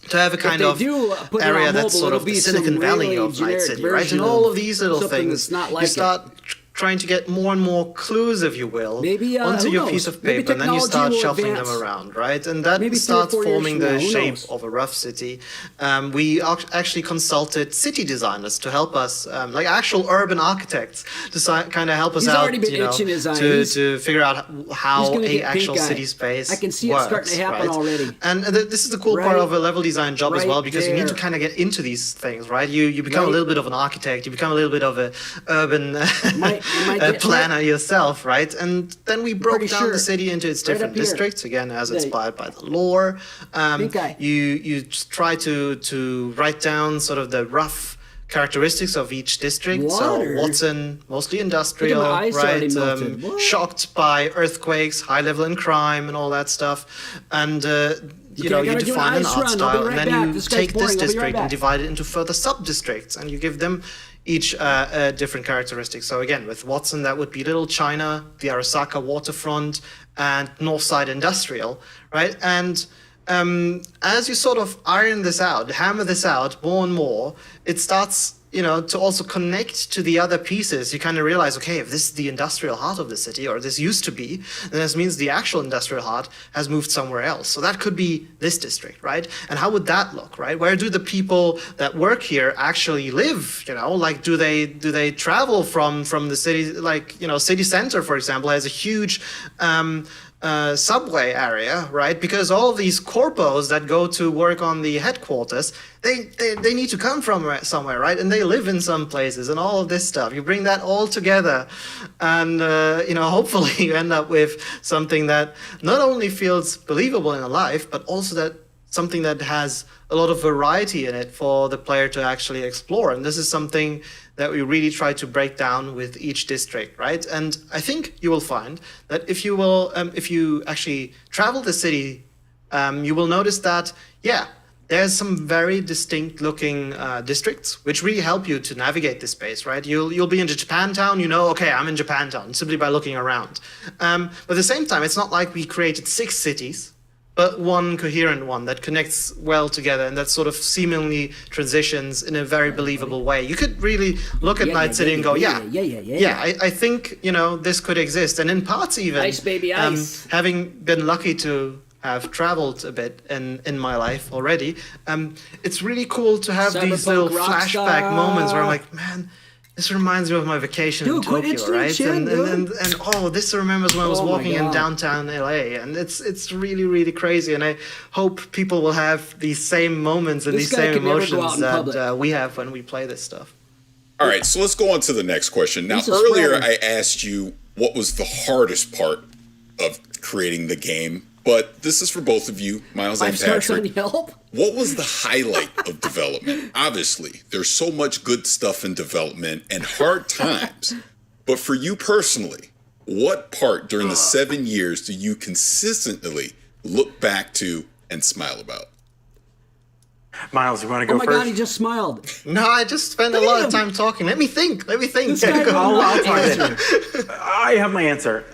to have a kind they of do put it area on that's mobile, sort it'll of the be some Silicon Valley really of Night generic City, right? version And all of of these little something things, that's not like you it. start trying to get more and more clues, if you will, Maybe, onto who your knows? piece of Maybe paper, and then you technology start will shuffling them advance. around, right? And that Maybe 3 or starts 4 years forming from the now, who shape knows? of a rough city. We actually consulted city designers to help us, like actual urban architects, to kind of help us He's out, already been itching his eye. to figure out He's how gonna a get actual pink eye. city space I can see it works, starting to happen right? already. And this is the cool part Right- of a level design job as right well, because you need to there. kind of get into these things, right? You become a Right. little bit of an architect, you become a little bit of a urban Might get- planner yourself, right? And then we broke Pretty down sure. the city into its Right different up here. districts, again, as There. inspired by the lore. Pink eye. You just try to write down sort of the rough characteristics of each district. Water. So Watson, mostly industrial, Look at my eyes already right? melted. What? Shocked by earthquakes, high level in crime, and all that stuff. And you Okay, I you gotta do an define an ice art run. I'll be style, right and then back. you This guy's take boring. this I'll be right district and back. divide it into further sub-districts, and you give them each different characteristics. So again, with Watson, that would be Little China, the Arasaka waterfront, and Northside Industrial, right? And as you sort of iron this out, hammer this out more and more, it starts, to also connect to the other pieces. You kind of realize, okay, if this is the industrial heart of the city, or this used to be, then this means the actual industrial heart has moved somewhere else. So that could be this district, right? And how would that look, right? Where do the people that work here actually live? Like, do they travel from the city? Like, city center, for example, has a huge subway area, right? Because all of these corpos that go to work on the headquarters, they need to come from somewhere, right? And they live in some places, and all of this stuff. You bring that all together, and hopefully you end up with something that not only feels believable in a life, but also that something that has a lot of variety in it for the player to actually explore. And this is something that we really try to break down with each district, right? And I think you will find that if you actually travel the city, you will notice that, there's some very distinct looking districts which really help you to navigate this space, right? You'll be in Japantown, you know, okay, I'm in Japantown simply by looking around. But at the same time, it's not like we created 6 cities, but one coherent one that connects well together and that sort of seemingly transitions in a very believable way. You could really look at Night City and go, I think, you know, this could exist. And in parts even, Ice, baby, ice. Having been lucky to have traveled a bit in my life already, it's really cool to have these Cyberpunk little rockstar. flashback moments where I'm like, man, this reminds me of my vacation Dude, in quit Tokyo, instant right? shit, And oh, this remembers when I was Oh my walking in God. downtown LA, and it's really, really crazy. And I hope people will have these same moments and This these guy same could never go out emotions in that public. we have when we play this stuff. All right, so let's go on to the next question. Now, He's a earlier spreader. I asked you what was the hardest part of creating the game, but this is for both of you, Miles 5 and stars on Patrick. Yelp. What was the highlight of development? Obviously, there's so much good stuff in development and hard times. But for you personally, what part during the 7 years do you consistently look back to and smile about? Miles, you want to go Oh my first? God, he just smiled. No, I just spent a Look at lot of him. time talking. Let me think. This guy will I'll not talk answer. I have my answer.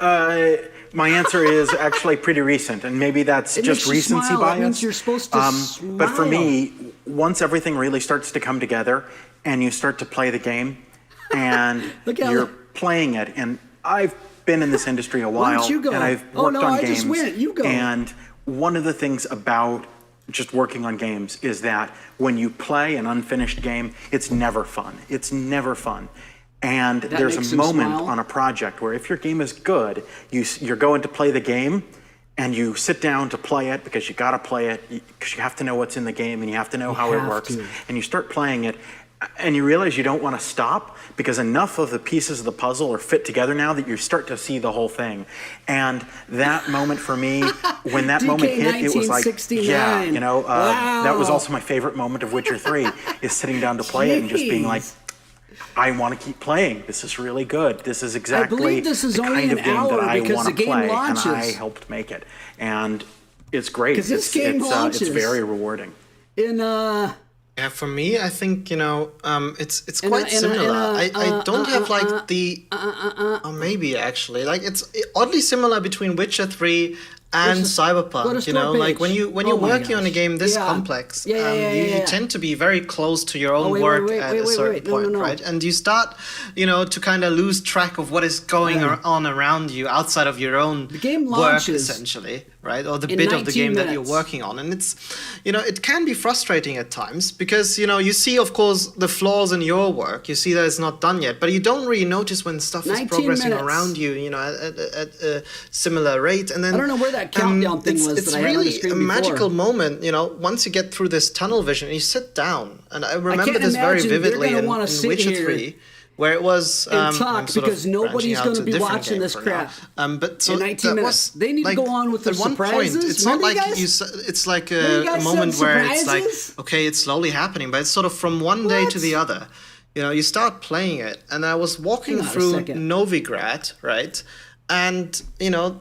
My answer is actually pretty recent, and maybe that's It just makes you recency smile. bias. That means you're supposed to But for smile. me, once everything really starts to come together, and you start to play the game, and Look how- you're playing it, and I've been in this industry a Why don't while, you go? and I've Oh, worked no, on I games. just went. You go. And one of the things about just working on games is that when you play an unfinished game, it's never fun. It's never fun. And there's makes a him moment smile? on a project where if your game is good, you're going to play the game and you sit down to play it because you got to play it because you have to know what's in the game and you have to know how it have works. to. And you start playing it and you realize you don't want to stop because enough of the pieces of the puzzle are fit together now that you start to see the whole thing. And that moment for me, when that DK moment hit, it was like, 1969. yeah, you know, that was Wow. also my favorite moment of Witcher 3 is sitting down to play it and just being like, Jeez. I want to keep playing. This is really good. This is exactly believe this is the only kind an of game hour that I because want the to game play, launches. and I helped make it. And it's great. 'Cause this game it's launches. very rewarding. In Yeah, for me, I think, you know, it's In quite a- in a- similar. in a- I don't have like the, or maybe actually, like it's oddly similar between Witcher 3 and Go to Cyberpunk. You know, store like when page. you're Oh my working on a gosh. game this Yeah. complex, Yeah. you tend to be very close to your own wait, work wait, at wait, a wait, certain wait. No, point, no. right? And you start, you know, to kind of lose track of what is going Yeah. on around you outside of your own game work, launches essentially, right? Or the in bit of the 19 game that you're minutes. working on, and it's, you know, it can be frustrating at times because, you know, you see, of course, the flaws in your work. You see that it's not done yet, but you don't really notice when stuff is 19 progressing minutes. around you, you know, at a similar rate. And then I don't know where that countdown thing was It's that I had on the really screen a before. magical moment, you know. Once you get through this tunnel vision, and you sit down, and I remember can't this very imagine they're vividly gonna in wanna sit Witcher here 3. Where it was and I'm talk sort of because nobody's branching out gonna to a be different watching game this for crap. now. But so In 19 that minutes. was, They need to like, go on with at the one point. surprises. It's not Remember, like guys? it's like Remember you a guys moment said where it's like, surprises? okay, it's slowly happening, but it's sort of from one day to What? the other. You know, you start playing it, and I was walking Hang on a through second. Novigrad, right? And you know,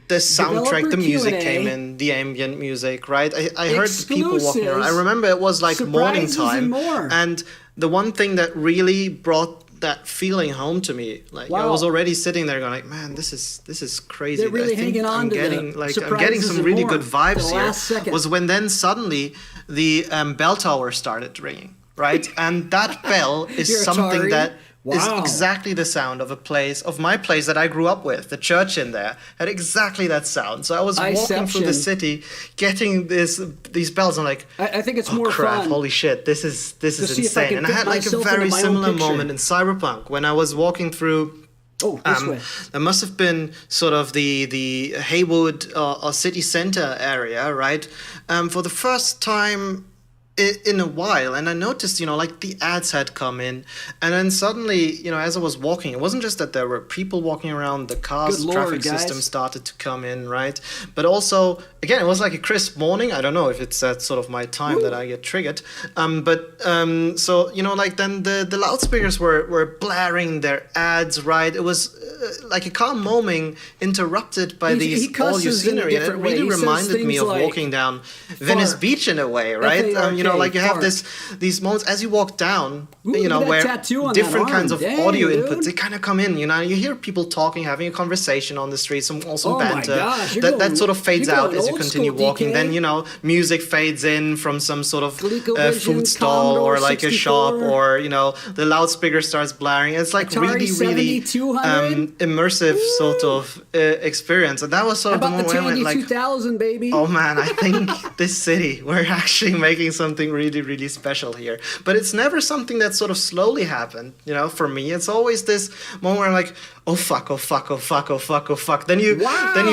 the soundtrack, Developer the music Q&A. came in, the ambient music, right? I heard people walking around. I Exclusives, remember it was like morning surprises time, and more. and the one thing that really brought that feeling home to me, like I Wow. was already sitting there going like, man, this is crazy. They're really I think hanging on I'm to the getting like I'm surprises getting some and really more good vibes to the here. last second. Was when then suddenly the bell tower started ringing, right? And that bell is You're something Atari? that is Wow. exactly the sound of my place that I grew up with. The church in there had exactly that sound. So I was walking through the Iception. city, getting these bells. I'm like, I think it's oh more crap! fun. Holy shit! This is see if I insane. can And I fit had like a myself very into my own similar picture. moment in Cyberpunk when I was walking through. Oh, this way. There must have been sort of the Haywood or city center area, right? For the first time in a while, and I noticed, like the ads had come in, and then suddenly, as I was walking, it wasn't just that there were people walking around, the cars, Good Lord, traffic guys. system started to come in, right? But also, again, it was like a crisp morning. I don't know if it's that sort of my time that I get triggered. So, like then the loudspeakers were blaring their ads, right? It was like a calm moment interrupted by He these all your cusses in a scenery, and it different way. really He says reminded me things of like walking down Venice fart. Beach in a way, right? F-A-R-K, Like you have fart. these moments as you walk down, Ooh, look at that where tattoo on different that kinds arm. of Dang, audio dude. inputs, they kind of come in, you hear people talking, having a conversation on the street, some Oh my banter. gosh, you're that going- sort of fades you're out going as you old continue school, walking. DK. Then, music fades in from some sort of ColecoVision, food stall or Commodore like a shop, 64. or, the loudspeaker starts blaring. It's like Atari really 7200? immersive sort of experience. And that was sort How of the about the moment where I Tandy went like, 2000, baby? oh man, I think this city, we're actually making something really, really special here. But it's never something that sort of slowly happened, for me. It's always this moment where I'm like, oh fuck, oh fuck, oh fuck, oh fuck, oh fuck. Then you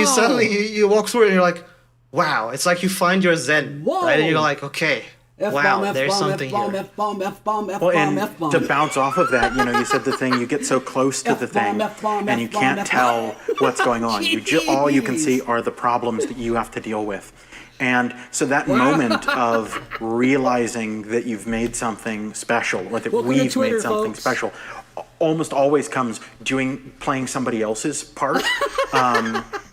suddenly, you walk through it and you're like, wow. It's like you find your zen, Whoa. right? And you're like, okay, F-bomb, wow, there's F-bomb, something F-bomb, here. F-bomb, F-bomb, Well, F-bomb, and F-bomb. to bounce off of that, you said the thing, you get so close to the thing, and you can't tell what's going on. All you can see are the problems that you have to deal with. And so that moment of realizing that you've made something special, or that Welcome to we've Twitter, made something folks. special, almost always comes playing somebody else's part.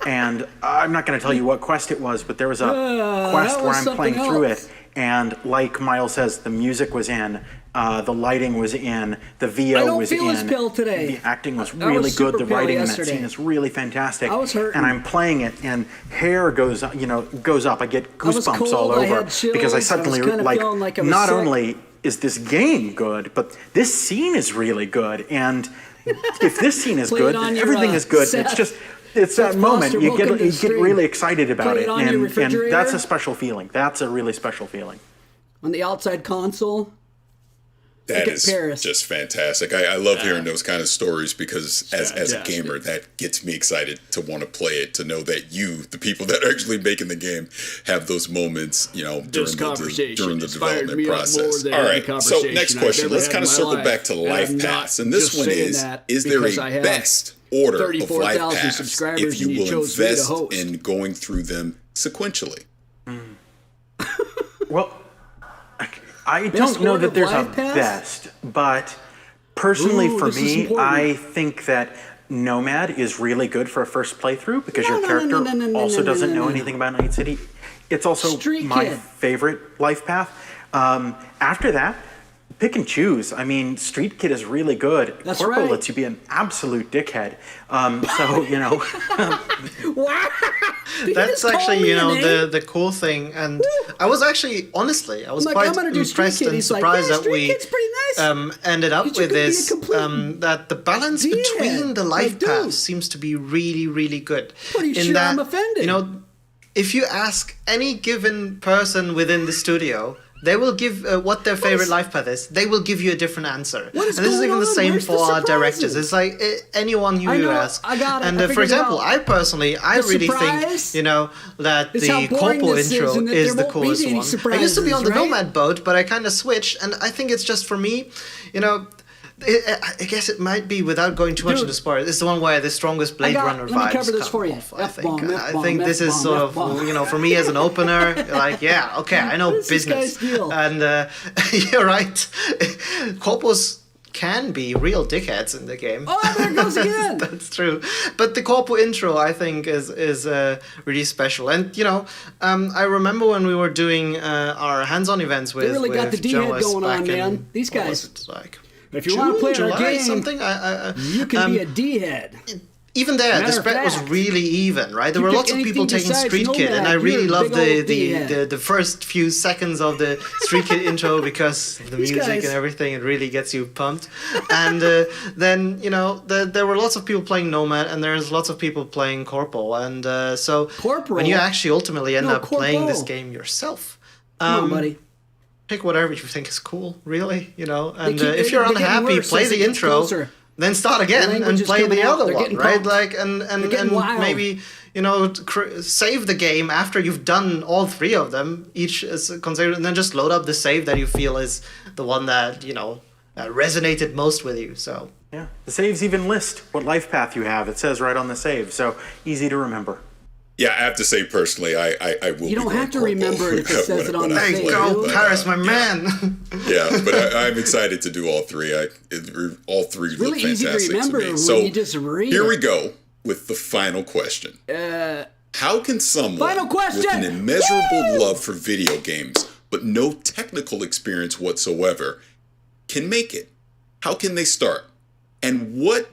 And I'm not going to tell you what quest it was, but there was a quest that where was I'm something playing through else. it, and like Miles says, the music was in, the lighting was in, the VO I don't was feel in, as pale today. the acting was I really was good, super the pale writing in that yesterday. scene is really fantastic. I was hurting. And I'm playing it, and hair goes up. I get was goosebumps cold, all I over had chills, because I I was suddenly kinda like, feeling like I was not sick. only is this game good, but this scene is really good, and if this scene is Play good, it on then your, everything is good. Seth. It's that Seth moment Foster, you welcome to the get stream. really excited about Play it it, on your and refrigerator. that's a special feeling. That's a really special feeling. On the outside console. That Look at is Paris. just fantastic. I love hearing those kind of stories because as a Fantastic. gamer, that gets me excited to want to play it, to know that the people that are actually making the game, have those moments, during the inspired development me up more process. than All any right, so conversation next I've question. ever Let's had kind of in my circle life. back to And I'm Life not Pass. And this just one saying is that there because I a have best order of 34,000 Life Pass subscribers if you and you will chose me to invest host? in going through them sequentially? Well, I Best don't know order that of there's a Life Pass? best, but personally Ooh, for this is me, important. I think that Nomad is really good for a first playthrough because your No, character no, also doesn't know no. anything about Night City. It's also Street my Kid. favorite life path. After that, pick and choose. I mean, Street Kid is really good. That's Corporal right. lets you be an absolute dickhead. So, Wow! Did you That's just call actually, me a name? the cool thing. And I was actually, honestly, I was I'm like, I'm quite gonna do Street impressed Kid. and He's like, surprised yeah, that Street we Kid's pretty nice. ended up You with could be a this. complete That the balance D-head. between the life Like, dude. paths seems to be really, really good. Pretty in sure that, I'm offended. If you ask any given person within the studio, they will give what their favorite life path is. They will give you a different answer. What is and this is going even the on? same Where's for the our surprises? directors. It's like anyone you I know, ask. I got it. And I for figured it example, out. I personally, I The really surprise think, that is how the boring corporal this is intro and that is there the won't be coolest any one. I used to be on the surprises, right? Nomad boat, but I kind of switched, and I think it's just for me, I guess it might be without going too much Dude. into spoilers. It's the one where the strongest Blade Runner let me vibes cover this come for you. off, I F-bomb, think. I F-bomb, think this is F-bomb, sort F-bomb. of, for me as an opener, like, yeah, okay, I know What is this business. guy's deal? And you're right. Corpos can be real dickheads in the game. Oh, there it goes again. That's true. But the corpo intro, I think, is really special. And, I remember when we were doing our hands-on events with really got the D-head journalists going on, back in, man. These what guys. was it, like If you want to play our July, game, something? you can be a D-head. Even there, the Matter of spread was fact, really even, right? There you were pick lots of people anything taking besides Street Kid, and I Nomad, really you're a loved big old D-head. the first few seconds of the Street Kid intro because of the These music guys. and everything. It really gets you pumped. And then, there were lots of people playing Nomad, and there's lots of people playing Corporal. And so Corporal? when you actually ultimately end No, up playing this Corporal. game yourself, Come on, buddy. pick whatever you think is cool, really, And keep- if you're they're getting unhappy, worse play as it the gets intro, closer. then start again language and is play coming the out. other They're one, getting right? pumped. Like They're and getting wild. maybe save the game after you've done all three of them, each is considered, and then just load up the save that you feel is the one that, resonated most with you. So Yeah, the saves even list what life path you have. It says right on the save, so easy to remember. Yeah, I have to say personally, I will. You don't have to remember it if it says it on the there save. you go, Paris, my man. Yeah, but I'm excited to do all three. All three look Really easy to fantastic remember me. when So you just read here it. we go with the final question. How can someone Final question! with an immeasurable Woo! love for video games but no technical experience whatsoever can make it? How can they start? And what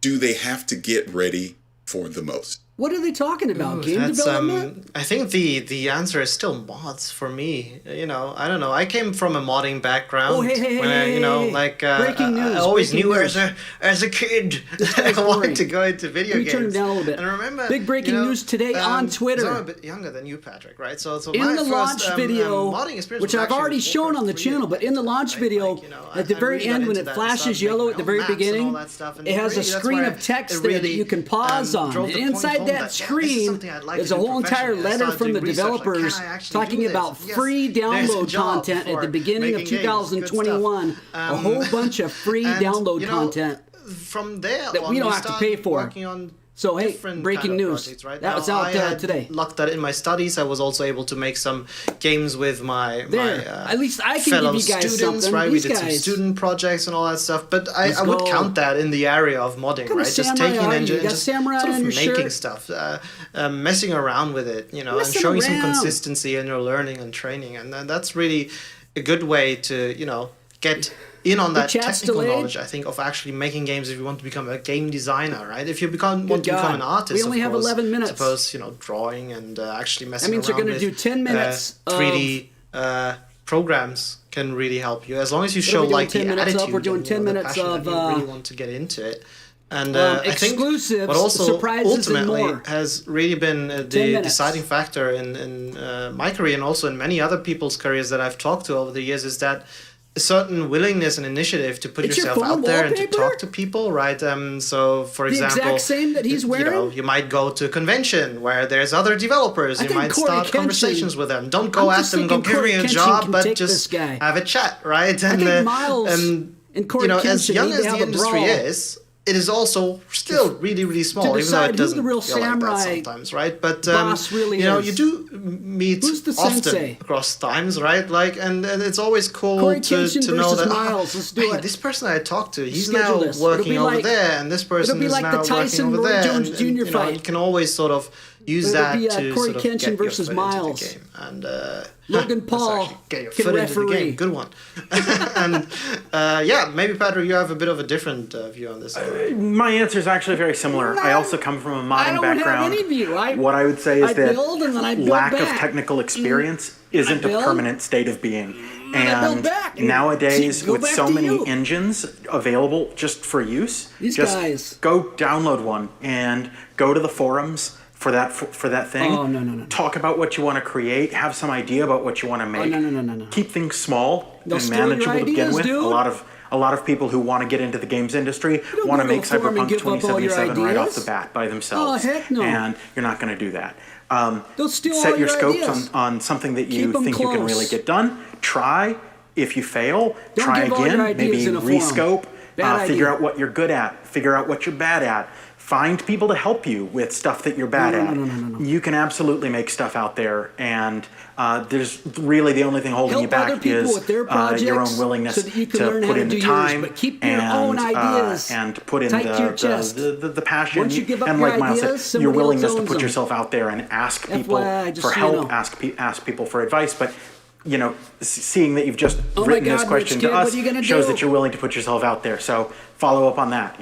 do they have to get ready for the most? What are they talking about? Game That's, development? I think the answer is still mods for me. I don't know. I came from a modding background. Oh, hey, when breaking news, I always breaking knew news. as a kid guy's I boring. wanted to go into video Let me games. turn it down a little bit. And I remember Big breaking news today on Twitter. So I'm a bit younger than you, Patrick, right? So In my the first, launch video, modding experience which was I've actually already shown on the Warcraft 3 channel, but in the launch right? video, at the I very really got end when into it that and flashes started yellow making at the my very own maps and beginning, all that stuff, and it has a really, that's screen why of text it there that really, you can pause on. drove And the point inside home that that, yeah, this is screen, something I'd like there's to a do whole entire professionally. I letter started from the doing research, like, developers can I actually talking do about this? Yes, free there's a download job content at for the beginning of making games, good stuff. 2021. A whole bunch of free And, download content. From there that on, we don't we have to started pay for. working on So, hey, different breaking kind of news. projects, right? That was Now, out I had today. lucked that in my studies, I was also able to make some games with my At least I can fellow give you guys students, something. right? These we did some guys. student projects and all that stuff. But Let's I would go. count that in the area of modding, What kind right? of Just samurai taking an are you? engine You and got just samurai sort on your of making shirt? stuff, messing around with it, and Messing showing some around. consistency in your learning and training. And then that's really a good way to, get in on that chat's technical delayed? knowledge, I think, of actually making games if you want to become a game designer, right? If you want to God. become an artist, We only of have course, 11 minutes. Suppose, drawing and actually messing means you're around gonna with do 10 minutes of- 3D programs can really help you, as long as you What are show we doing, like 10 the minutes up? attitude We're doing and, 10 the minutes passion of, that you really want to get into it. And I think, exclusives, but also surprises, and ultimately more. has really been 10 the minutes. deciding factor in my career and also in many other people's careers that I've talked to over the years is that a certain willingness and initiative to put It's your yourself phone out there and to wallpaper? talk to people, right? So, for The example, exact same that he's wearing? you might go to a convention where there's other developers. I You think might Corey start Kenshin- conversations with them. Don't go I'm at just them, go thinking give me Corey a Kenshin job, can but take just this guy. have a chat, right? I And, think Miles and Corey as Kenshin young need as to have the a industry brawl. is, it is also still really, really small, even though decide it who doesn't the real feel like samurai that sometimes, right? But boss really is. you do meet Who's the often sensei? across times, right? Like, and it's always cool Corey to Kenshin know versus that Miles. Let's do hey, it. this person I talked to, he's Schedule now this. It'll working be over like- there, and this person be is like now the Tyson working over Roy there. Jones and, Jr. you fight. can always sort of use It'll that be, to Corey sort of Kenshin get your versus foot Miles. into the game. And Logan let's Paul actually get your can foot into the referee. game. Good one. And maybe Patrick, you have a bit of a different view on this. My answer is actually very similar. I also come from a I modding don't background. have any view. What I would say is I that build and then I build lack of back. technical experience isn't I a build, permanent state of being. I build And back. nowadays, Go with back so to many you. engines available just for use, These just guys. go download one and go to the forums for that thing. Oh, no. Talk about what you want to create. Have some idea about what you want to make. no. Keep things small They'll and steal your manageable to begin ideas, with. dude. A lot of people who want to get into the games industry don't want to go to make a forum and Cyberpunk give up all your 2077 right off ideas. the bat by themselves. Oh, heck no. And you're not going to do that. They'll steal Set all your your scopes ideas. on something that you Keep 'em think you can close. really get done. Try. If you fail, Don't try give all again. your ideas Maybe in a forum. rescope. Bad Figure idea. out what you're good at. Figure out what you're bad at. Find people to help you with stuff that you're bad at. No. You can absolutely make stuff out there, and there's really the only thing holding you Help other back people is with their your projects own willingness so that you can to learn how put to in do the yours, time but keep your and own ideas and put in tight to your chest. the passion. Once you give up and your like Miles ideas, said, your somebody else willingness to owns put them. yourself out there and ask people FYI, just for so you help, know. ask people for advice, but. Seeing that you've just Oh my written this God, question rich to kid, what us are you gonna shows do? that you're willing to put yourself out there. So follow up on that,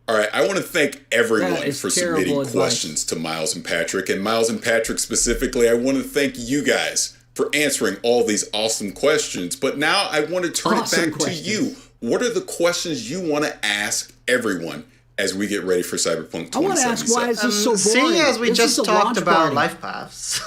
All right, I want to thank everyone That is for terrible submitting advice. questions to Miles and Patrick. And Miles and Patrick specifically, I want to thank you guys for answering all these awesome questions. But now I want to turn Awesome it back questions. to you. What are the questions you want to ask everyone as we get ready for Cyberpunk 2077? I want to ask, why is this so boring? Seeing as we This just is a talked launch about party. life paths,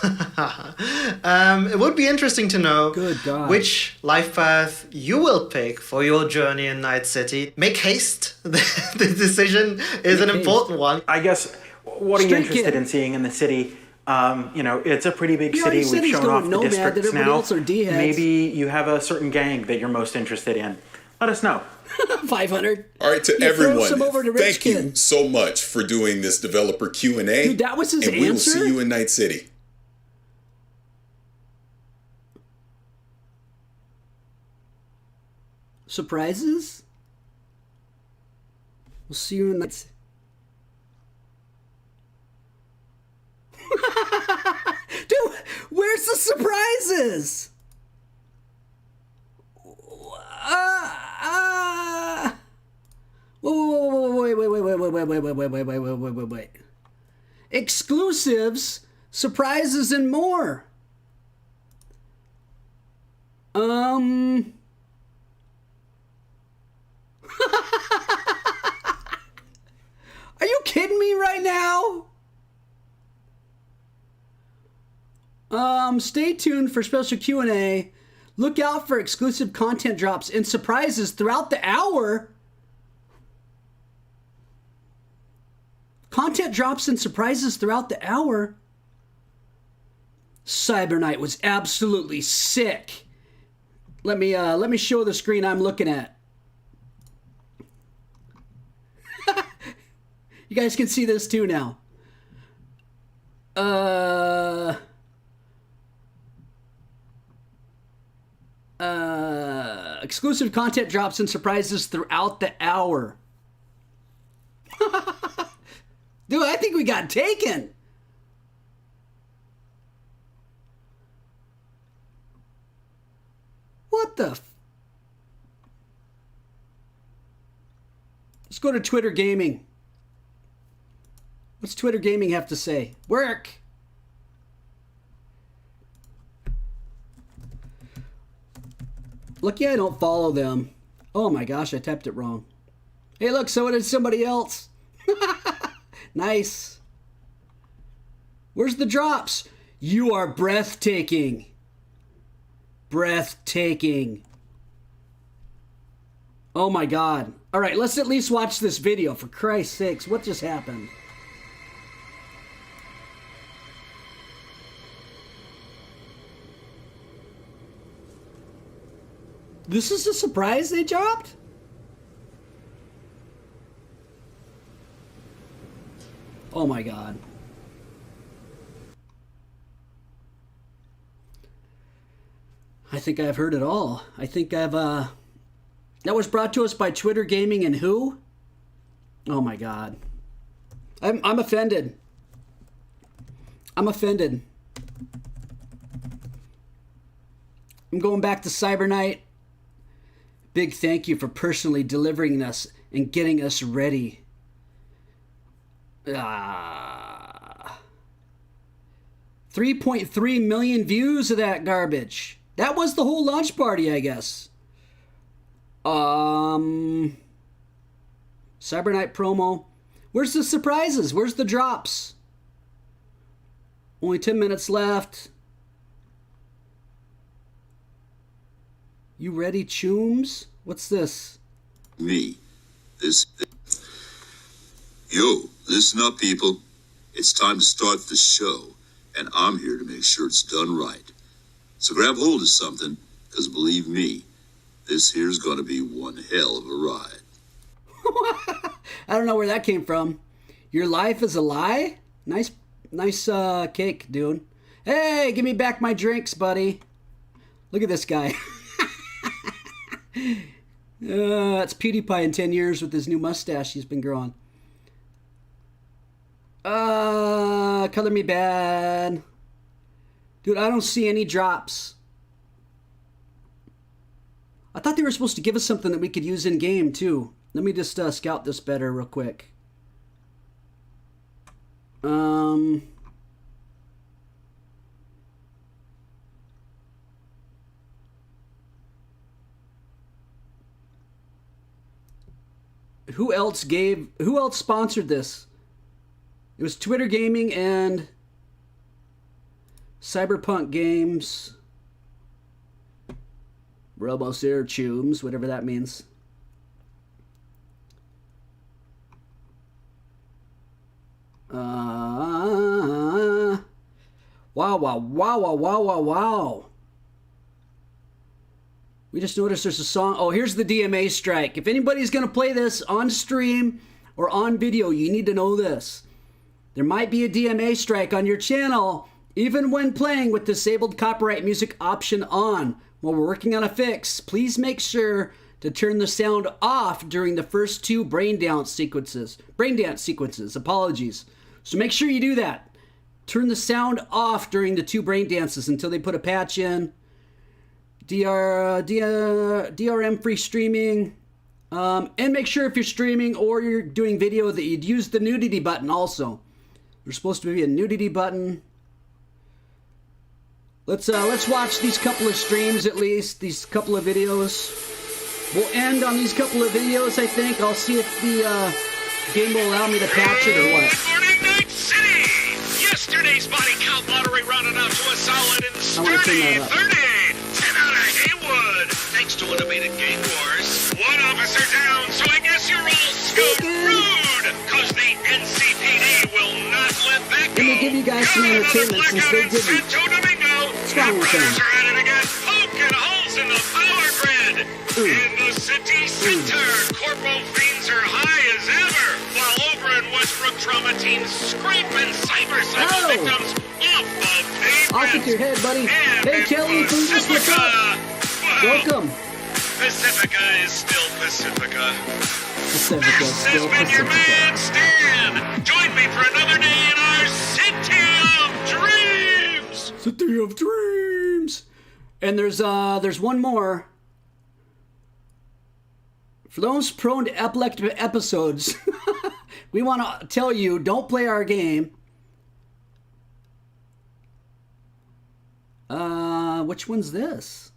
it would be interesting to know Good God. which life path you will pick for your journey in Night City. Make haste. The decision is an haste. important one. I guess What are you Street interested kid. in seeing in the city? You know, it's a pretty big You already city. said We've he's shown going off the nomad, that districts everybody now. else are D-heads. Maybe you have a certain gang that you're most interested in. Let us know. 500. All right, to You throw everyone, some over to Rich thank you Kid. so much for doing this developer Q&A. Dude, that was his and we will answer? see you in Night City. Surprises? We'll see you in that. Dude, where's the surprises? Wait. Exclusives, surprises, and more. Are you kidding me right now? Stay tuned for special Q&A. Look out for exclusive content drops and surprises throughout the hour. Content drops and surprises throughout the hour. CyberKnight was absolutely sick. Let me show the screen I'm looking at. You guys can see this too now. Exclusive content drops and surprises throughout the hour. Dude, I think we got taken. What the? Let's go to Twitter Gaming. What's Twitter Gaming have to say? Work. Lucky I don't follow them. Oh my gosh, I typed it wrong. Hey, look, so did somebody else. Nice. Where's the drops? You are breathtaking. Breathtaking. Oh my God. All right, let's at least watch this video. For Christ's sakes, what just happened? This is a surprise they dropped? Oh my God. I think I've heard it all. I think I've, that was brought to us by Twitter Gaming and who? Oh my God. I'm offended. I'm offended. I'm going back to CyberKnight. Big thank you for personally delivering us and getting us ready. 3.3 million views of that garbage. That was the whole launch party, I guess. CyberKnight promo. Where's the surprises? Where's the drops? Only 10 minutes left. You ready, Chooms? What's this? Me. Yo, listen up, people. It's time to start the show, and I'm here to make sure it's done right. So grab hold of something, because believe me, this here's gonna be one hell of a ride. I don't know where that came from. Your life is a lie? Nice cake, dude. Hey, give me back my drinks, buddy. Look at this guy. That's PewDiePie in 10 years with his new mustache he's been growing. Color me bad. Dude, I don't see any drops. I thought they were supposed to give us something that we could use in game too. Let me just scout this better real quick. Who else sponsored this? It was Twitter Gaming and Cyberpunk Games. Robosir Chooms, whatever that means. Wow. We just noticed there's a song. Oh, here's the DMA strike. If anybody's going to play this on stream or on video, you need to know this. There might be a DMA strike on your channel, even when playing with disabled copyright music option on. While we're working on a fix, please make sure to turn the sound off during the first 2 brain dance sequences. Apologies. So make sure you do that. Turn the sound off during the 2 brain dances until they put a patch in. DRM free streaming. And make sure if you're streaming or you're doing video that you'd use the nudity button also. There's supposed to be a nudity button. Let's watch these couple of streams at least, these couple of videos. We'll end on these couple of videos, I think. I'll see if the game will allow me to patch it or what. Good morning, Night City! Yesterday's body count lottery rounded out to a solid and sturdy 30. 10 out of Haywood. Thanks to Animated Game Wars. 1 officer down, so I guess you're all screwed. Cause the NCPD will not let that go. Let me give you guys some entertainment since they didn't. Santo Domingo. Netrunners are at it again, poking holes in the power grid. In the city center, corporal fiends are high as ever, while over in Westbrook, trauma teams scraping cyberpunk victims off the pavement. Off with your head, buddy. And Hey, Kelly, please just look up. Welcome. Pacifica is still Pacifica. Pacifica, This still has been your man, Pacifica. Stan. Join me for another day in our City of Dreams. City of Dreams. And there's one more. For those prone to epileptic episodes, we want to tell you, don't play our game. Which one's this?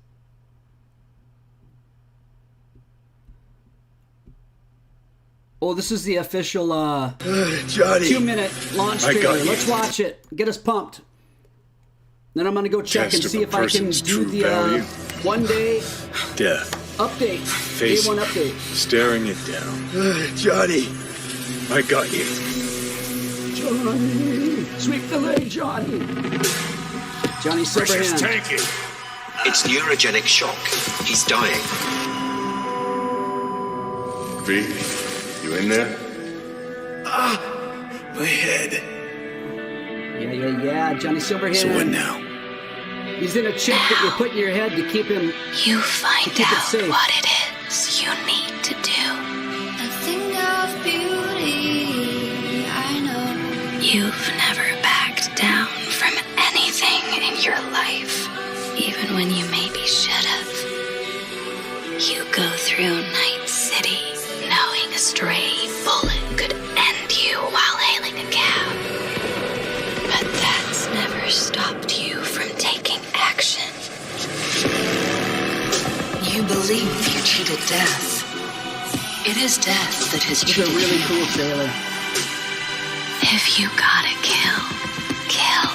Oh, this is the official Johnny, 2-minute launch I got trailer. you. Let's watch it. Get us pumped. Then I'm gonna go check Test and of see a if I can person's do true the value. 1 day death, update. Face Day 1 it. update. staring it down. Johnny, I got you. Johnny, sweep the leg, Johnny. Johnny Pressure's Silverhand. tanking. It's neurogenic shock. He's dying. V, you in there? My head. Yeah. Johnny Silverhand. So what now? He's in a chip that you put in your head to keep him. You find keep it out safe. what it is you need to do. A thing of beauty, I know. You've never backed down from anything in your life, even when you maybe should have. You go through Night City knowing a stray bullet could end you while hailing a cab. But that's never stopped you from taking action. You believe you cheated death. It is death that has It's a cheated really you. cool trailer. If you gotta kill, kill.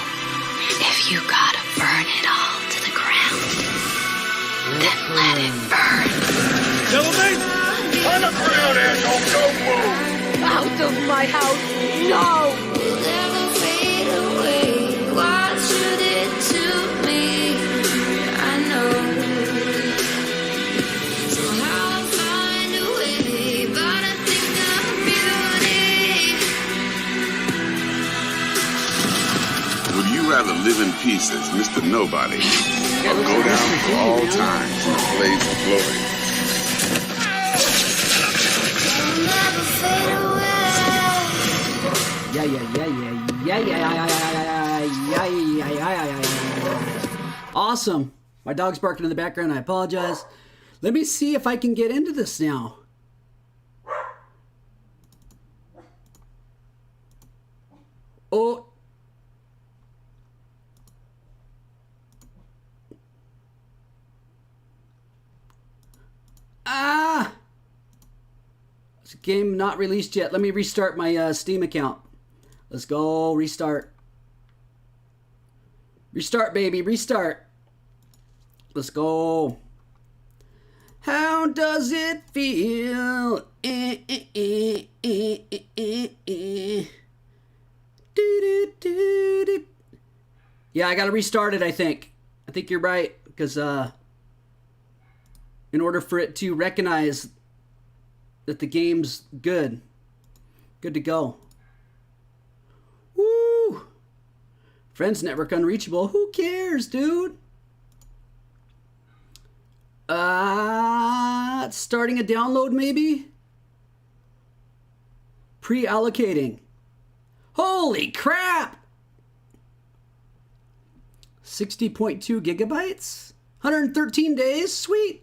If you gotta burn it all to the ground, then let it burn. Gentlemen, on the ground and don't move. Out of my house, no! Will never fade away. What you did to me, I know. Somehow I'll find a way, but I think of beauty. Would you rather live in peace as Mr. Nobody or go down for all time in a blaze of glory? Will never fade away. Awesome. My dog's barking in the background. I apologize. Let me see if I can get into this now. Oh. It's a game not released yet. Let me restart my Steam account. Let's go. Restart. Restart, baby. Restart. Let's go. How does it feel? Yeah, I gotta restart it, I think. I think you're right, because in order for it to recognize that the game's good to go. Woo! Friends network unreachable. Who cares, dude? Starting a download, maybe? Pre-allocating. Holy crap! 60.2 gigabytes? 113 days? Sweet.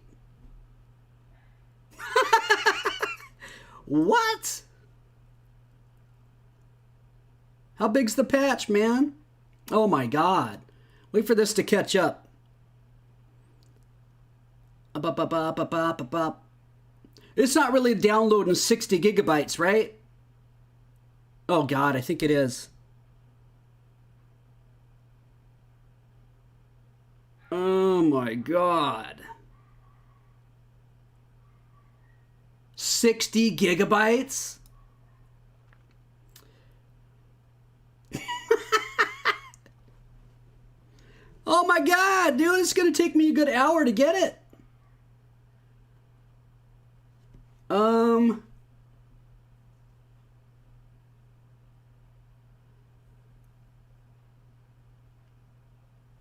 What? How big's the patch, man? Oh my god. Wait for this to catch up. It's not really downloading 60 gigabytes, right? Oh god, I think it is. Oh my god. 60 gigabytes? Oh my god, dude, it's gonna take me a good hour to get it.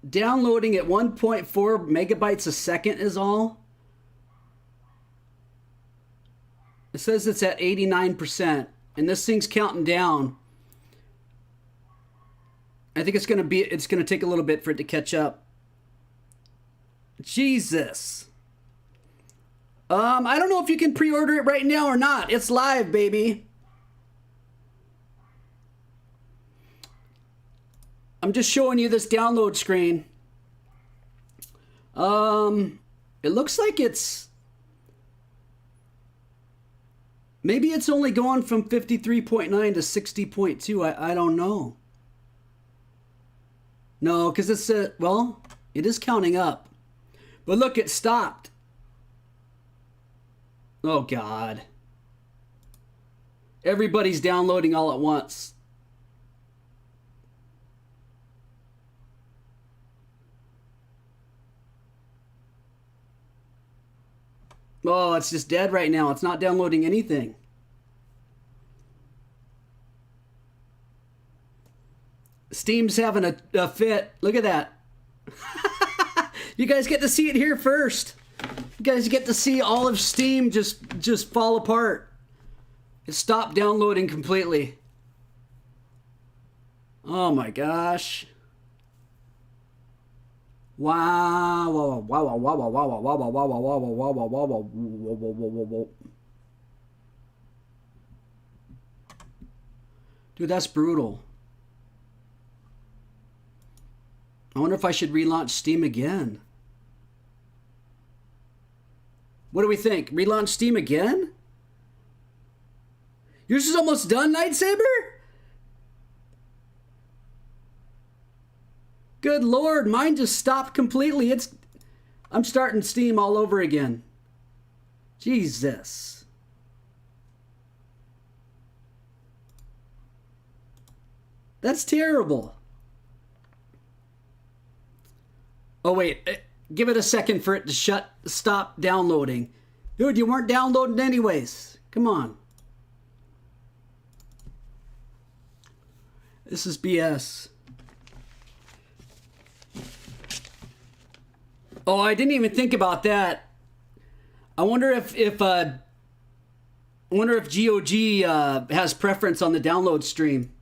Downloading at 1.4 megabytes a second is all. It says it's at 89%, and this thing's counting down. I think it's gonna take a little bit for it to catch up. Jesus. I don't know if you can pre-order it right now or not. It's live, baby. I'm just showing you this download screen. It looks like maybe it's only going from 53.9 to 60.2. I don't know. No, because it's well, it is counting up. But look, it stopped. Oh god. Everybody's downloading all at once. Oh, it's just dead right now. It's not downloading anything. Steam's having a fit. Look at that. You guys get to see it here first. You guys get to see all of Steam just fall apart. It stopped downloading completely. Oh my gosh. Wow, wow, wow, wow, wow, wow, wow, wow, wow, wow, wow, wow, wow, wow, wow, wow. Dude, that's brutal. I wonder if I should relaunch Steam again. What do we think? Relaunch Steam again? Yours is almost done, Nightsaber? Good lord, mine just stopped completely. I'm starting Steam all over again. Jesus. That's terrible. Oh wait, give it a second for it to stop downloading. Dude, you weren't downloading anyways. Come on. This is BS. Oh, I didn't even think about that. I wonder if GOG has preference on the download stream.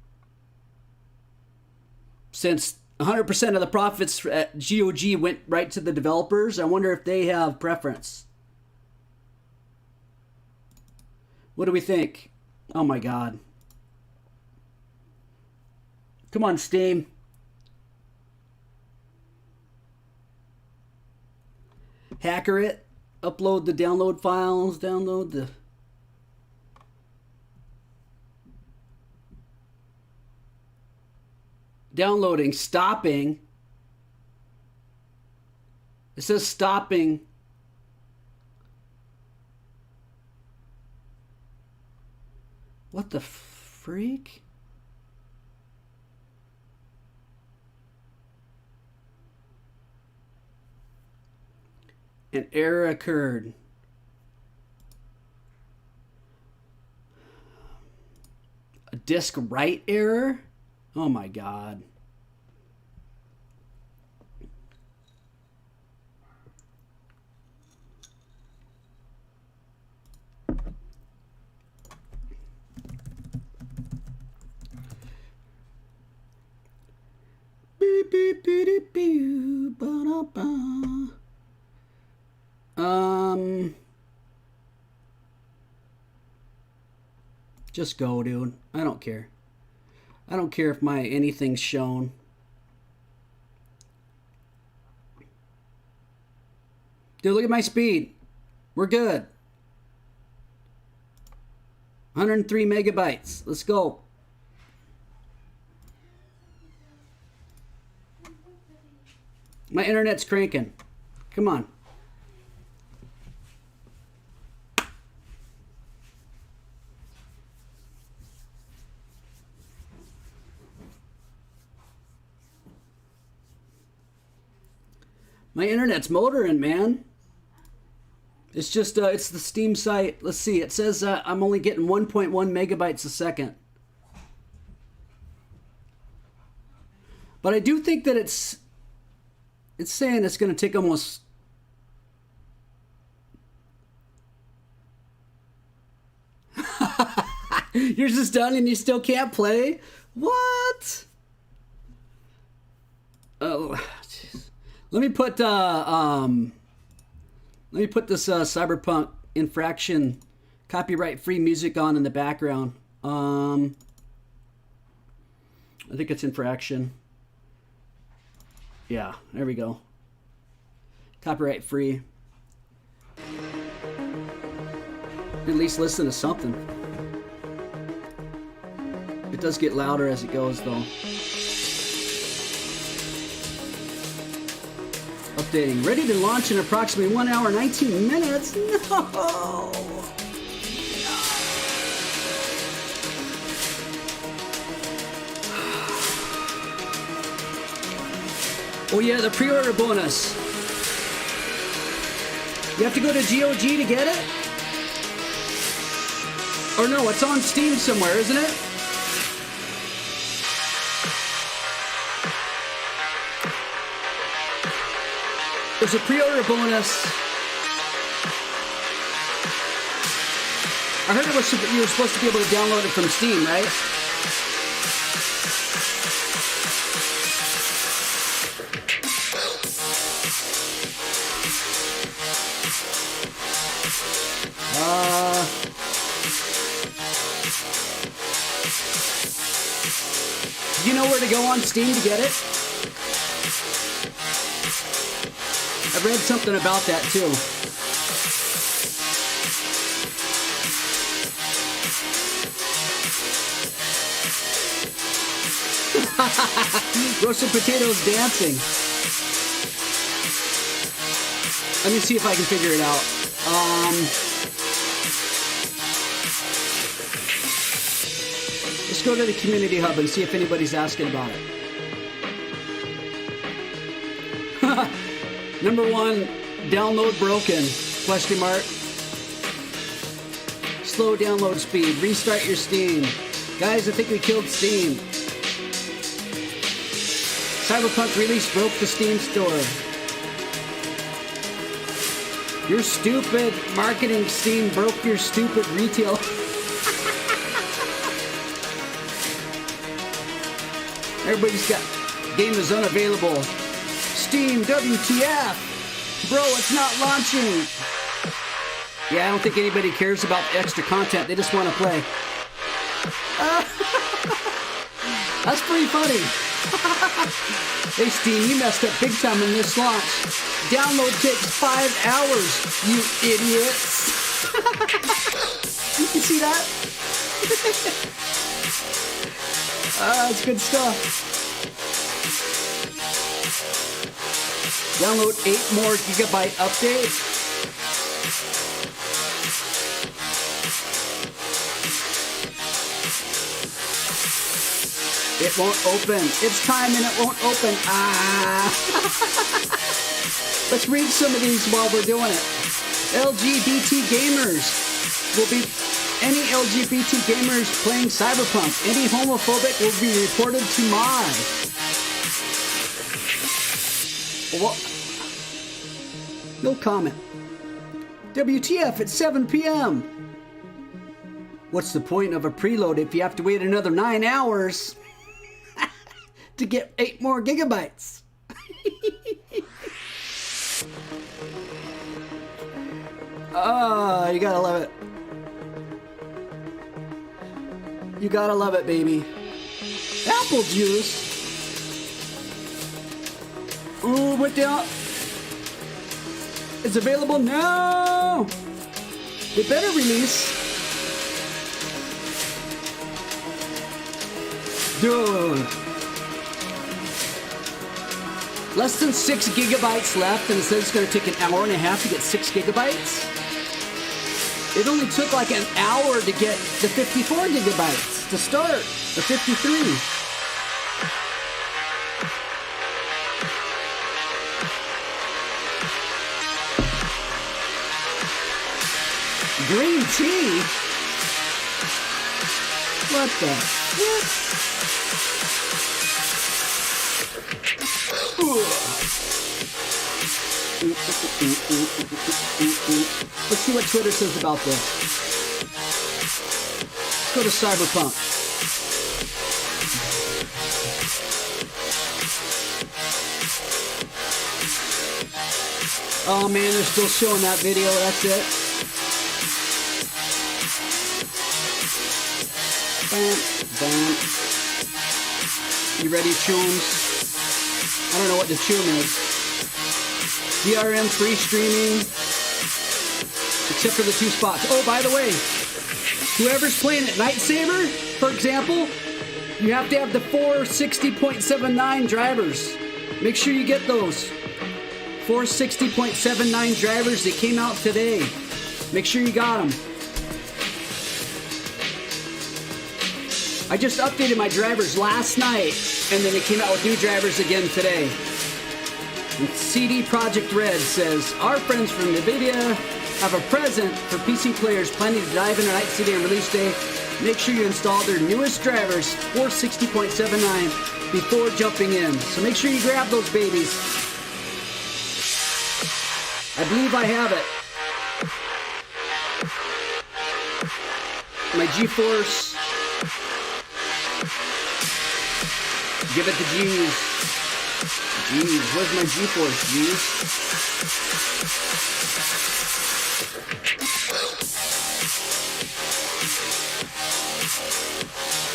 Since 100% of the profits at GOG went right to the developers, I wonder if they have preference. What do we think? Oh my god. Come on, Steam. Hacker it. Upload the download files. Download the... Downloading. Stopping. It says stopping. What the freak? An error occurred. A disk write error? Oh my god. Beep, beep, beep, beep, ba-da-ba. Just go, dude. I don't care. I don't care if my anything's shown. Dude, look at my speed. We're good. 103 megabytes. Let's go. My internet's cranking. Come on. My internet's motoring, man. It's just, it's the Steam site. Let's see. It says I'm only getting 1.1 megabytes a second. But I do think that it's saying it's going to take almost... Yours is done and you still can't play? What? Oh, jeez. Let me put this Cyberpunk infraction copyright-free music on in the background. I think it's infraction. Yeah, there we go. Copyright free. At least listen to something. It does get louder as it goes, though. Updating. Ready to launch in approximately 1 hour, 19 minutes? No! Oh yeah, the pre-order bonus. You have to go to GOG to get it? Or no, it's on Steam somewhere, isn't it? There's a pre-order bonus. I heard it was you were supposed to be able to download it from Steam, right? Do you know where to go on Steam to get it? I've read something about that too. Roasted potatoes dancing. Let me see if I can figure it out. Let's go to the community hub and see if anybody's asking about it. Number 1, download broken, question mark. Slow download speed, restart your Steam. Guys, I think we killed Steam. Cyberpunk release broke the Steam store. Your stupid marketing Steam broke your stupid retail. Everybody's got game is unavailable. Steam, WTF? Bro, it's not launching. Yeah, I don't think anybody cares about the extra content. They just want to play. That's pretty funny. Hey, Steam, you messed up big time in this launch. Download takes 5 hours, you idiots. You see that? That's good stuff. Download 8 more gigabyte update. It won't open. It's time and it won't open. Ah. Let's read some of these while we're doing it. LGBT gamers will be any LGBT gamers playing Cyberpunk. Any homophobic will be reported to mod. What? No comment. WTF at 7 p.m. What's the point of a preload if you have to wait another 9 hours to get 8 more gigabytes? Oh, you gotta love it. You gotta love it, baby. Apple juice. Ooh, what the? It's available now. They better release. Dude. Less than 6 gigabytes left, and it says it's going to take an hour and a half to get 6 gigabytes. It only took like an hour to get the 54 gigabytes to start, the 53. Green tea? What the? Let's see what Twitter says about this. Let's go to Cyberpunk. Oh man, they're still showing that video. That's it. Bam, bam. You ready, chooms? I don't know what the choom is. DRM free streaming, except for the 2 spots. Oh, by the way, whoever's playing at Night Saber, for example, you have to have the 460.79 drivers. Make sure you get those. 460.79 drivers. They came out today. Make sure you got them. I just updated my drivers last night, and then they came out with new drivers again today. And CD Projekt Red says, our friends from NVIDIA have a present for PC players planning to dive into Night City on release day. Make sure you install their newest drivers, 460.79, before jumping in. So make sure you grab those babies. I believe I have it. My GeForce. Give it to G's. Jeez, where's my GeForce, G's?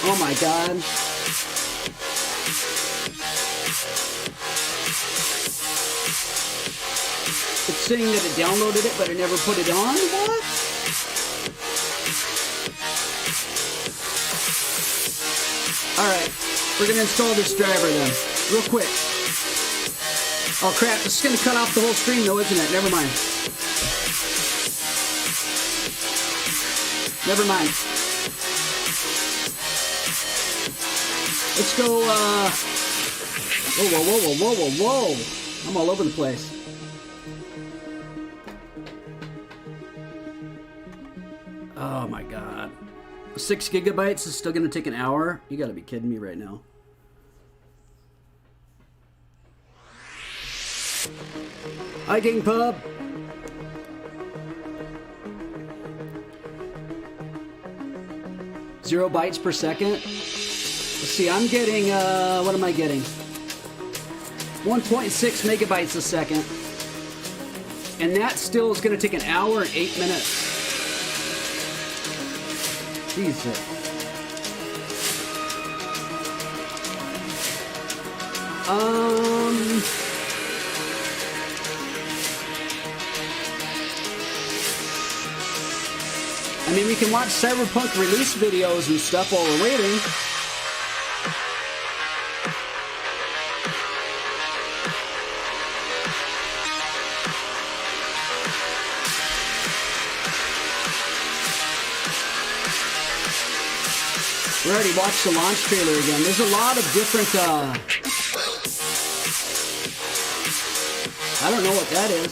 Oh my god. It's saying that it downloaded it, but it never put it on? What? Alright, we're gonna install this driver then, real quick. Oh crap, this is gonna cut off the whole stream though, isn't it? Never mind. Never mind. Let's go, whoa, whoa, whoa, whoa, whoa, whoa, whoa. I'm all over the place. Oh my god. 6 gigabytes is still gonna take an hour? You gotta be kidding me right now. Hi, Gang Pub. Zero bytes per second. Let's see, I'm getting, what am I getting? 1.6 megabytes a second. And that still is gonna take an hour and 8 minutes. Jesus. I mean, we can watch Cyberpunk release videos and stuff while we're waiting. We already watched the launch trailer again. There's a lot of different, I don't know what that is.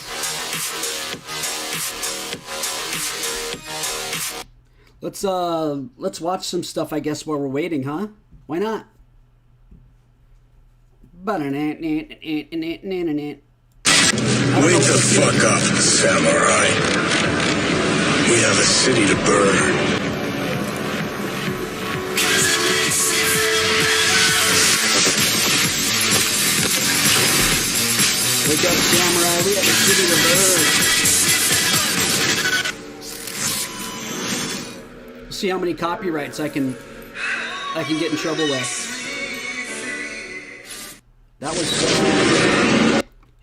Let's watch some stuff, I guess, while we're waiting, huh? Why not? Wake the fuck up, samurai. We have a city to burn. Wake up, samurai. We have a city to burn. See how many copyrights I can get in trouble with. That was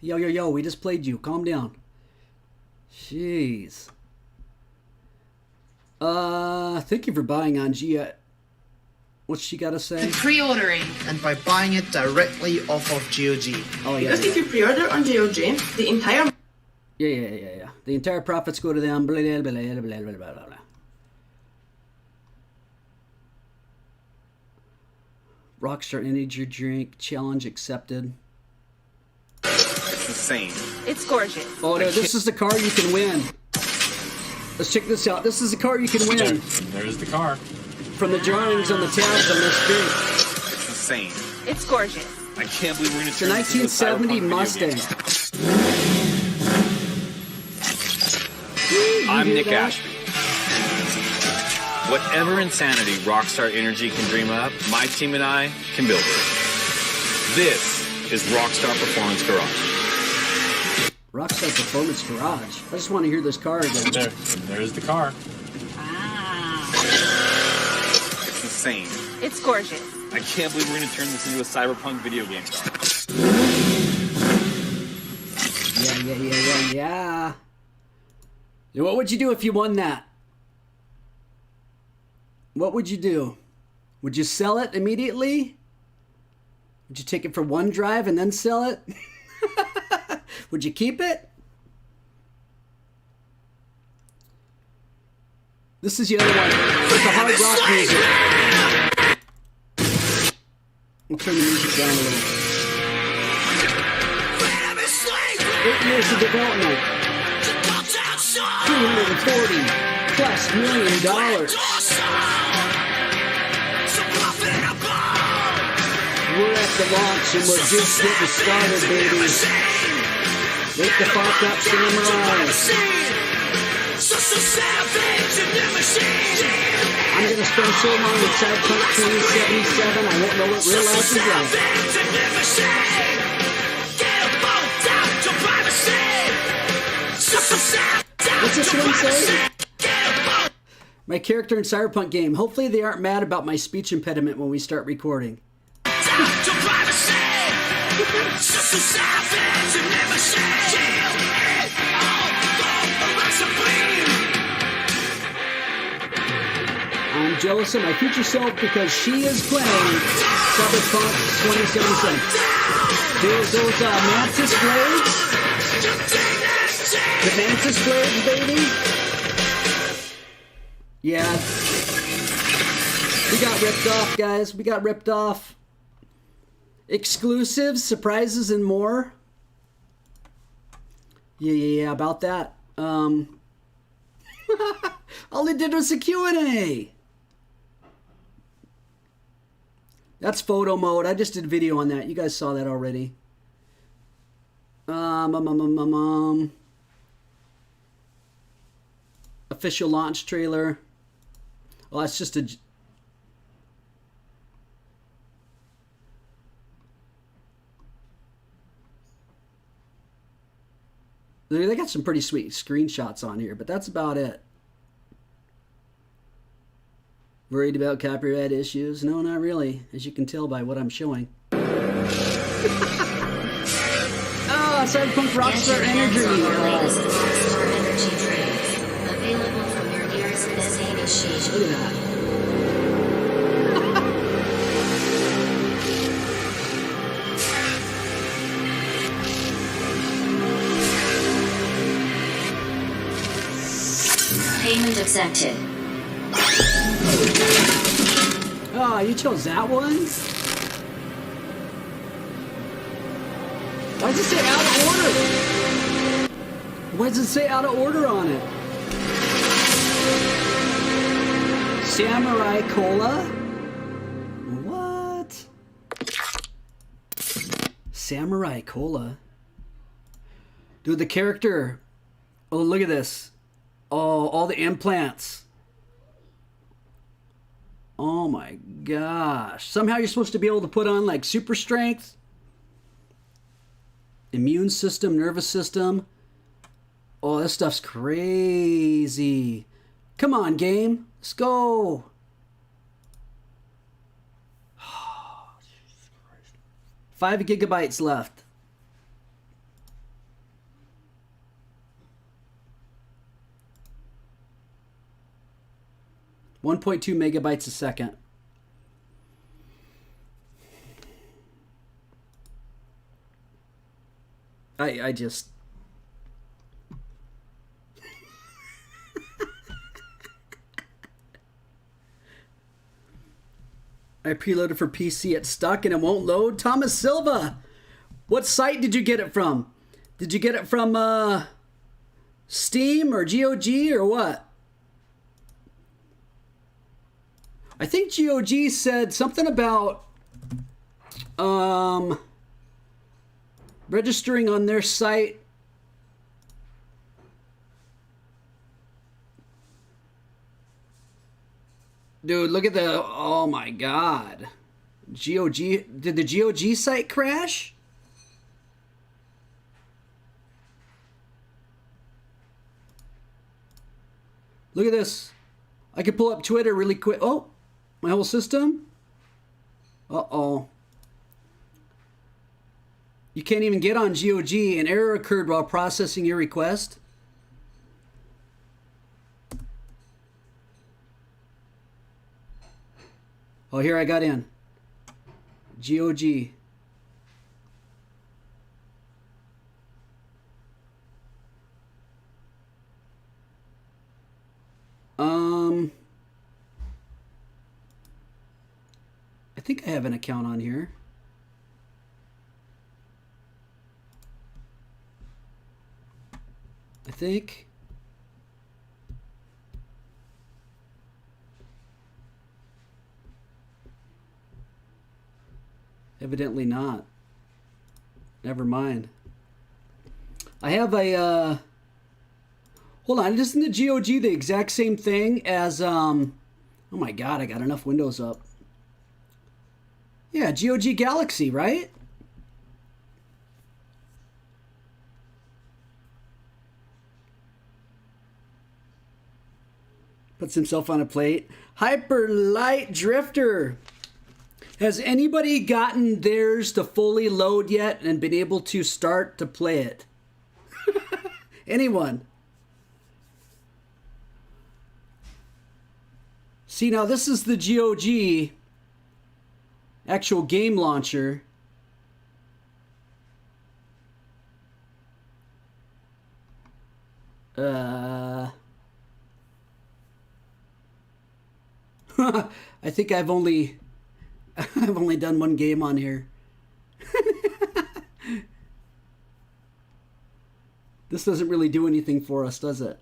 yo, we just played you. Calm down. Jeez. Thank you for buying on Gia. What's she gotta say? Pre-ordering. And by buying it directly off of GOG. Oh yeah. Because if you pre-order on GOG, the entire Yeah. The entire profits go to them. Blah, blah, blah, blah, blah, blah, blah, blah. Rockstar Energy Drink Challenge accepted. Insane. It's gorgeous. Oh no, this is the car you can win. Let's check this out. This is the car you can win. There's the car. From the drawings on the tabs on this screen. Insane. It's gorgeous. I can't believe we're going to turn this into a 1970 Mustang. I'm Nick Ashby. Whatever insanity Rockstar Energy can dream up, my team and I can build it. This is Rockstar Performance Garage. Rockstar Performance Garage. I just want to hear this car again. There's the car. It's insane. It's gorgeous. I can't believe we're going to turn this into a Cyberpunk video game star. Yeah. What would you do if you won that? What would you do? Would you sell it immediately? Would you take it for one drive and then sell it? Would you keep it? This is the other one. It's the hard rock music. We'll turn the music down a little. 8 years of development. $340+ million. We're at the launch and we're just getting started, baby. Wake the fuck up, samurai. I'm gonna spend so long with Cyberpunk 2077, I won't know what real life is like. What's this one say? My character in Cyberpunk game. Hopefully they aren't mad about my speech impediment when we start recording. I'm jealous of my future self because she is playing Cyberpunk 2077. There's those mantis blades. The mantis blades, baby. Yeah. We got ripped off, guys. We got ripped off. Exclusives, surprises, and more. Yeah, about that. All they did was a Q&A. That's photo mode. I just did a video on that. You guys saw that already. Official launch trailer. Well, that's just a... They got some pretty sweet screenshots on here, but that's about it. Worried about copyright issues? No, not really, as you can tell by what I'm showing. Cyberpunk Rockstar Energy. Available from your nearest vending machine. Look at that. Payment accepted. Oh, you chose that one? Why does it say out of order? Why does it say out of order on it? Samurai Cola? What? Samurai Cola? Dude, the character. Oh, look at this. Oh, all the implants. Oh my gosh. Somehow you're supposed to be able to put on like super strength, immune system, nervous system. Oh, this stuff's crazy. Come on, game. Let's go. 5 gigabytes left. .2 megabytes a second. I just... I preloaded for PC, it's stuck and it won't load. Thomas Silva, what site did you get it from? Did you get it from Steam or GOG or what? I think GOG said something about registering on their site. Dude, look at the... Oh my god. GOG... Did the GOG site crash? Look at this. I could pull up Twitter really quick. Oh, my whole system? Uh-oh. You can't even get on GOG. An error occurred while processing your request. Oh, here I got in. GOG. I think I have an account on here. I think. Evidently not. Never mind. I have a, hold on, isn't the GOG the exact same thing as, oh my god, I got enough windows up. Yeah, GOG Galaxy, right? Puts himself on a plate. Hyper Light Drifter. Has anybody gotten theirs to fully load yet and been able to start to play it? Anyone? See, now this is the GOG actual game launcher. I think I've only done one game on here. This doesn't really do anything for us, does it?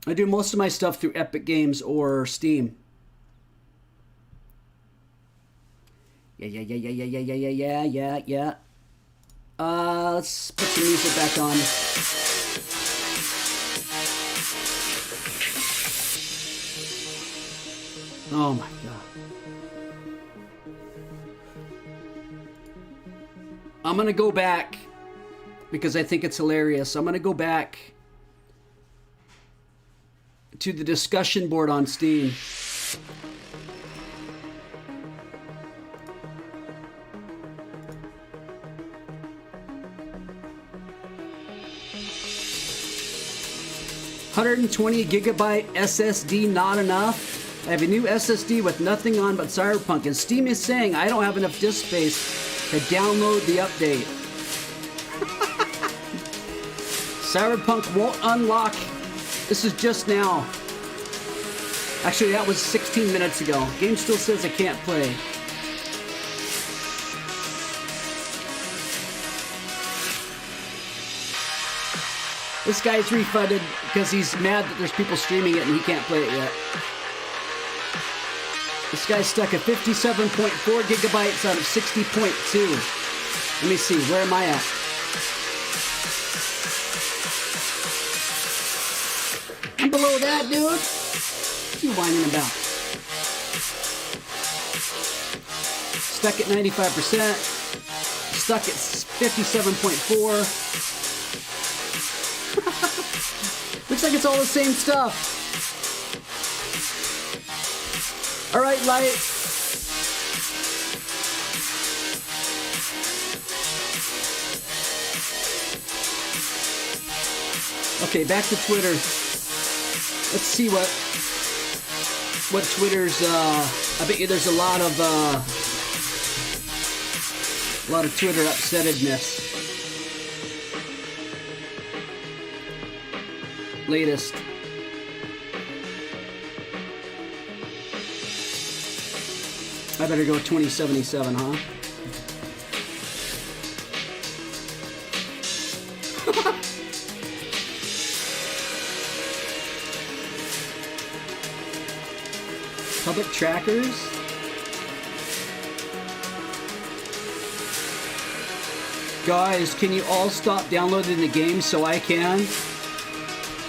I do most of my stuff through Epic Games or Steam. Yeah. Let's put the music back on. Oh my god. I'm gonna go back because I think it's hilarious. I'm gonna go back to the discussion board on Steam. $120 gigabyte SSD not enough? I have a new SSD with nothing on but Cyberpunk, and Steam is saying I don't have enough disk space to download the update. Cyberpunk won't unlock. This is just now. Actually, that was 16 minutes ago. Game still says I can't play. This guy's refunded because he's mad that there's people streaming it and he can't play it yet. This guy's stuck at 57.4 gigabytes out of 60.2. Let me see, where am I at? I'm below that, dude. What are you whining about? Stuck at 95%. Stuck at 57.4. Looks like it's all the same stuff. All right, Light. Okay, back to Twitter. Let's see what Twitter's. I bet you there's a lot of Twitter upsettedness. Latest. I better go 2077, huh? Public trackers? Guys, can you all stop downloading the game so I can?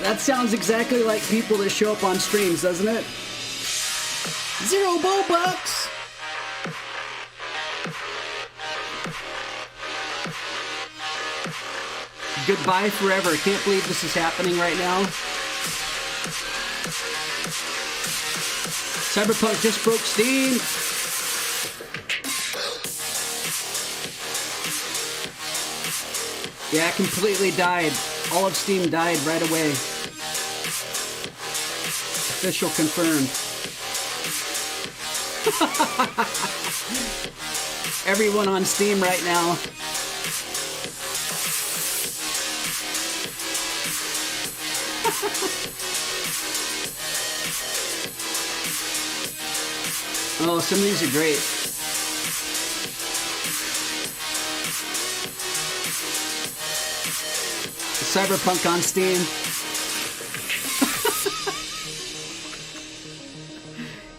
That sounds exactly like people that show up on streams, doesn't it? $0 bucks! Goodbye forever. Can't believe this is happening right now. Cyberpunk just broke Steam. Yeah, it completely died. All of Steam died right away. Official confirmed. Everyone on Steam right now. Oh, some of these are great. Cyberpunk on Steam.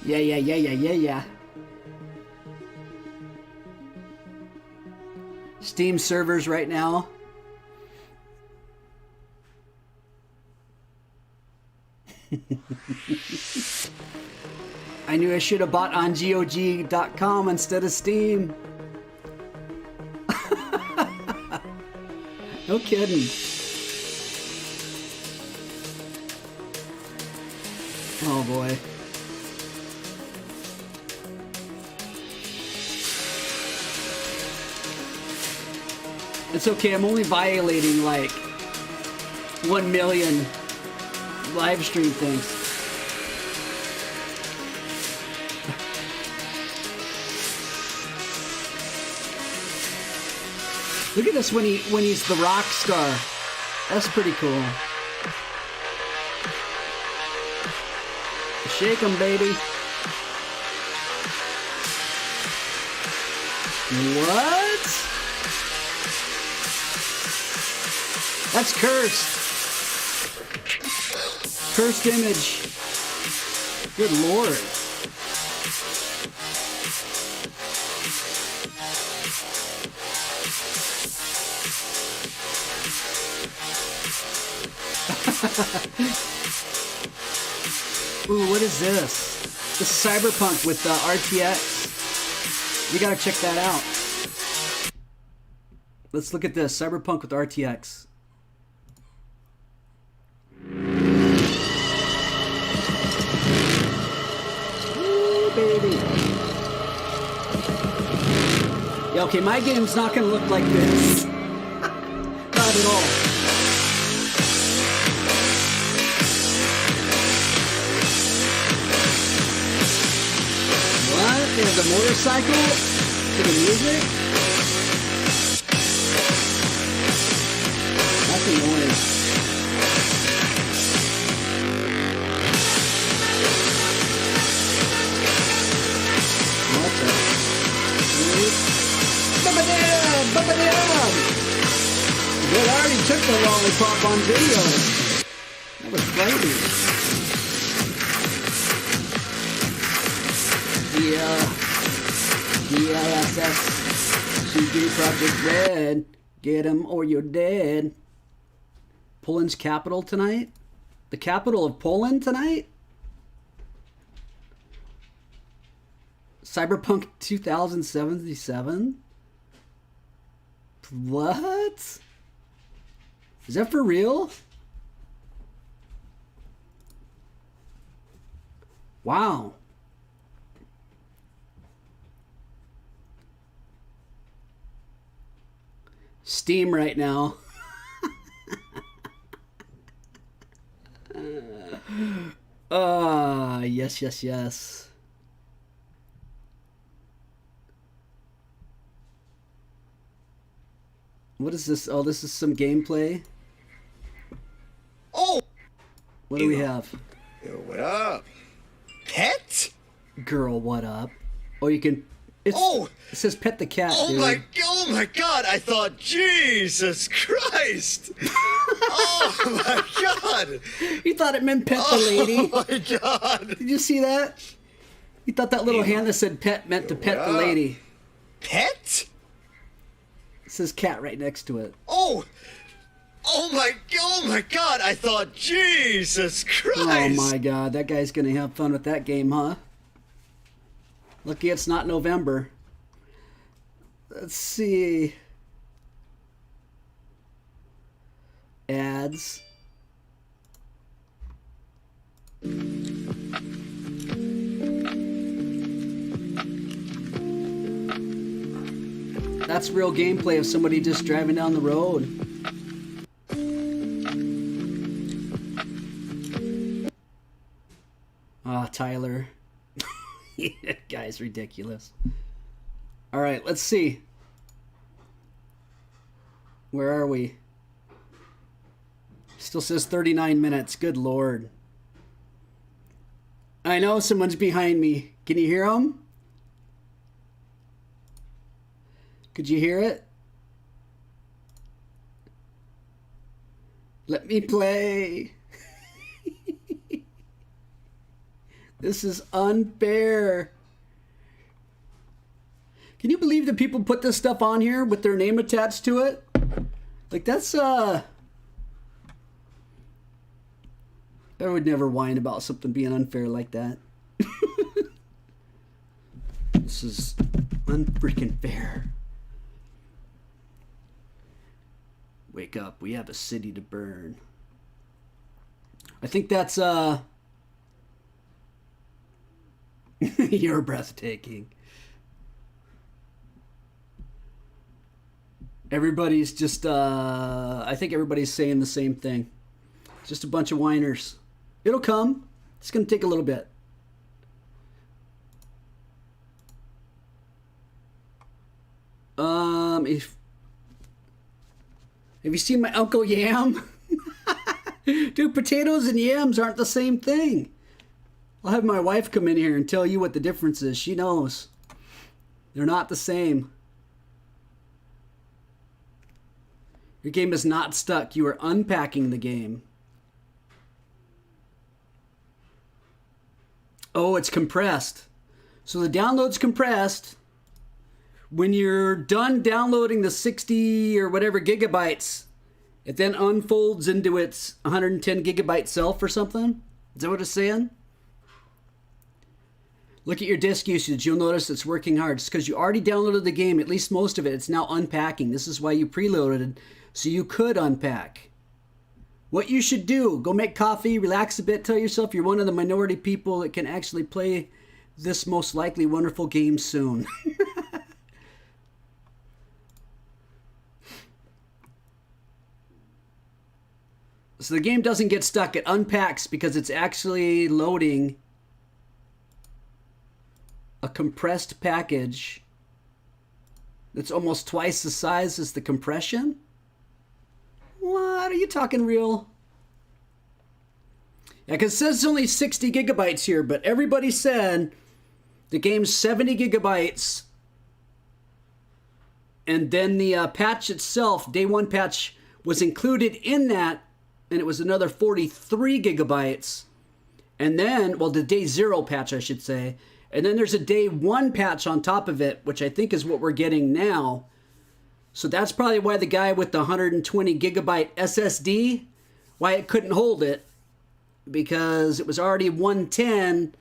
Yeah. Steam servers right now. I knew I should have bought on GOG.com instead of Steam. No kidding. Oh boy. It's okay, I'm only violating like 1 million live stream things. Look at this when he's the rock star. That's pretty cool. Shake 'em, baby. What? That's cursed. Cursed image. Good lord. Ooh, what is this? This is Cyberpunk with RTX. You gotta check that out. Let's look at this. Cyberpunk with RTX. Ooh, baby. Yeah, okay, my game's not gonna look like this. Not at all. There's a motorcycle to the music. That's annoying. the lollipop on video. That was frightening. DLSS CD Project Red. Get 'em or you're dead. Poland's capital tonight? The capital of Poland tonight? Cyberpunk 2077? What? Is that for real? Wow. Steam right now. Yes, yes, yes. What is this? Oh, this is some gameplay. Oh! What do we have? Yo, what up? Pet? Girl, what up? Oh, you can... It says pet the cat, oh dude. Oh my god, I thought, Jesus Christ! Oh my god! You thought it meant pet the lady? Oh my god! Did you see that? You thought that little hand that said pet meant to pet the lady. Pet? It says cat right next to it. Oh my god, I thought, Jesus Christ! Oh my god, that guy's gonna have fun with that game, huh? Lucky it's not November. Let's see. Ads. That's real gameplay of somebody just driving down the road. Ah, Tyler. That guy's ridiculous. All right, let's see. Where are we? Still says 39 minutes. Good Lord. I know someone's behind me. Can you hear him? Could you hear it? Let me play. This is unfair. Can you believe that people put this stuff on here with their name attached to it? Like, that's, I would never whine about something being unfair like that. This is unfreaking fair. Wake up, we have a city to burn. I think that's, you're breathtaking. Everybody's just, I think everybody's saying the same thing. Just a bunch of whiners. It'll come. It's going to take a little bit. Have you seen my Uncle Yam? Dude, potatoes and yams aren't the same thing. I'll have my wife come in here and tell you what the difference is. She knows. They're not the same. Your game is not stuck. You are unpacking the game. Oh, it's compressed. So the download's compressed. When you're done downloading the 60 or whatever gigabytes, it then unfolds into its 110 gigabyte self or something. Is that what it's saying? Look at your disk usage. You'll notice it's working hard. It's because you already downloaded the game, at least most of it. It's now unpacking. This is why you preloaded, so you could unpack. What you should do, go make coffee, relax a bit, tell yourself you're one of the minority people that can actually play this most likely wonderful game soon. So the game doesn't get stuck. It unpacks because it's actually loading a compressed package that's almost twice the size as the compression? What? Are you talking real? Yeah, because it says it's only 60 gigabytes here, but everybody said the game's 70 gigabytes. And then the patch itself, day one patch, was included in that, and it was another 43 gigabytes. And then, well, the day 0 patch, I should say. And then there's a day 1 patch on top of it, which I think is what we're getting now. So that's probably why the guy with the 120 gigabyte SSD, why it couldn't hold it. Because it was already 110,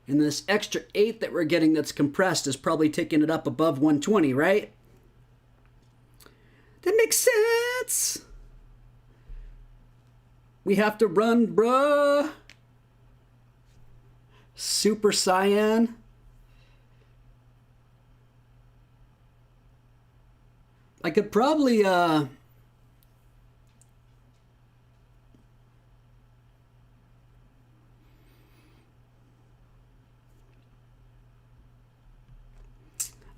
and this extra 8 that we're getting that's compressed is probably taking it up above 120, right? That makes sense. We have to run, bruh. Super Cyan. I could probably, I'm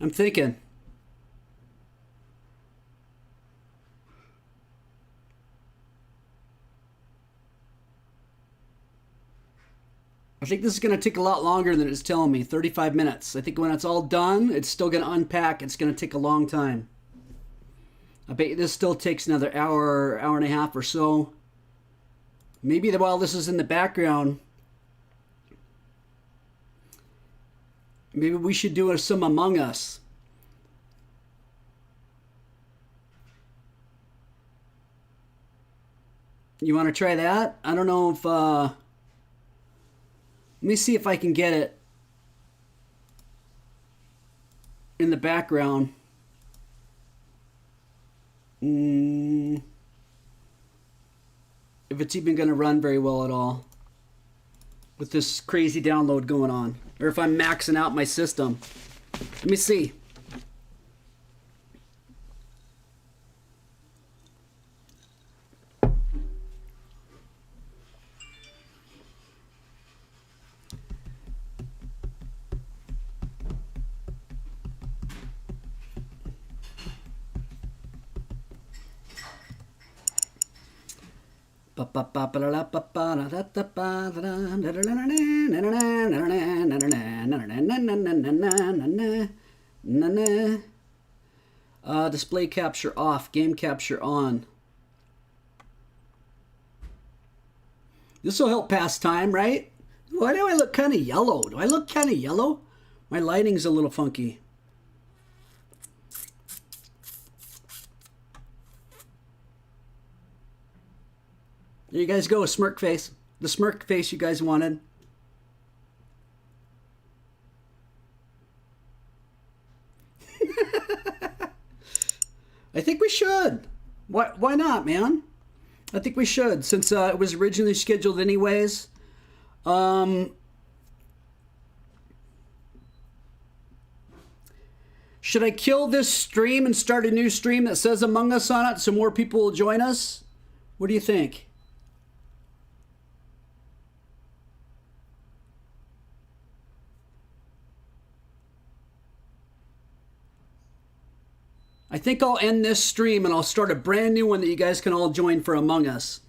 thinking. I think this is going to take a lot longer than it's telling me. 35 minutes. I think when it's all done, it's still going to unpack. It's going to take a long time. I bet you this still takes another hour, hour and a half or so. Maybe while this is in the background, maybe we should do some Among Us. You want to try that? I don't know if... Let me see if I can get it in the background. If it's even going to run very well at all with this crazy download going on. Or if I'm maxing out my system. Let me see. Display capture off, game capture on. This will help pass time, right? Why do I look kind of yellow? Do I look kind of yellow? My lighting's a little funky. There you guys go, smirk face. The smirk face you guys wanted. I think we should. Why not, man? I think we should, since it was originally scheduled anyways. Should I kill this stream and start a new stream that says Among Us on it so more people will join us? What do you think? I think I'll end this stream and I'll start a brand new one that you guys can all join for Among Us.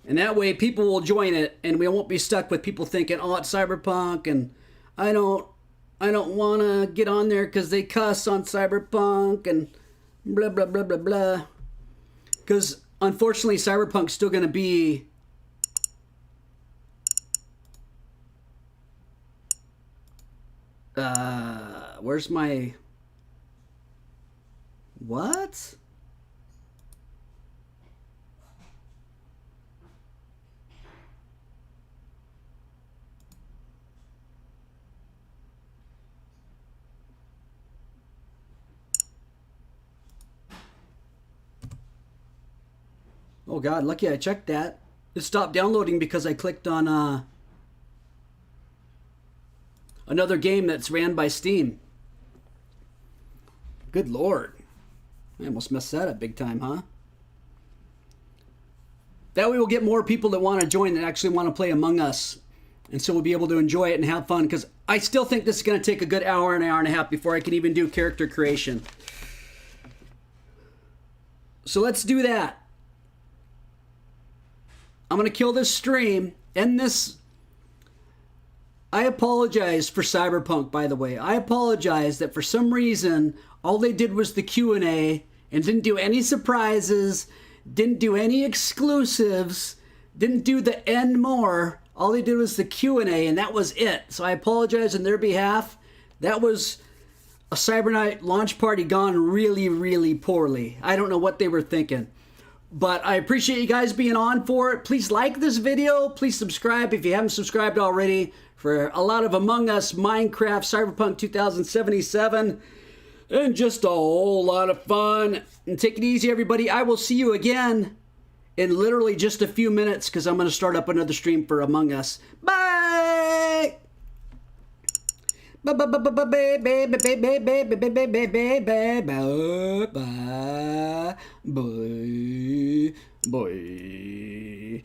And that way people will join it and we won't be stuck with people thinking, oh, it's Cyberpunk and I don't want to get on there because they cuss on Cyberpunk and blah, blah, blah, blah, blah. Because unfortunately Cyberpunk's still going to be... where's my... What? Oh God, lucky I checked that. It stopped downloading because I clicked on another game that's ran by Steam. Good Lord. I almost messed that up big time, huh? That way we'll get more people that want to join that actually want to play Among Us. And so we'll be able to enjoy it and have fun. Because I still think this is going to take a good hour and a half before I can even do character creation. So let's do that. I'm going to kill this stream. End this... I apologize for Cyberpunk, by the way. I apologize that for some reason all they did was the Q&A and didn't do any surprises, didn't do any exclusives, didn't do the end more. All they did was the Q&A, and that was it. So I apologize on their behalf. That was a CyberNight launch party gone really, really poorly. I don't know what they were thinking. But I appreciate you guys being on for it. Please like this video. Please subscribe if you haven't subscribed already for a lot of Among Us, Minecraft, Cyberpunk 2077, and just a whole lot of fun. And take it easy, everybody. I will see you again in literally just a few minutes because I'm going to start up another stream for Among Us. Bye! Bye bye bye bye bye bye bye bye bye bye bye bye bye bye bye.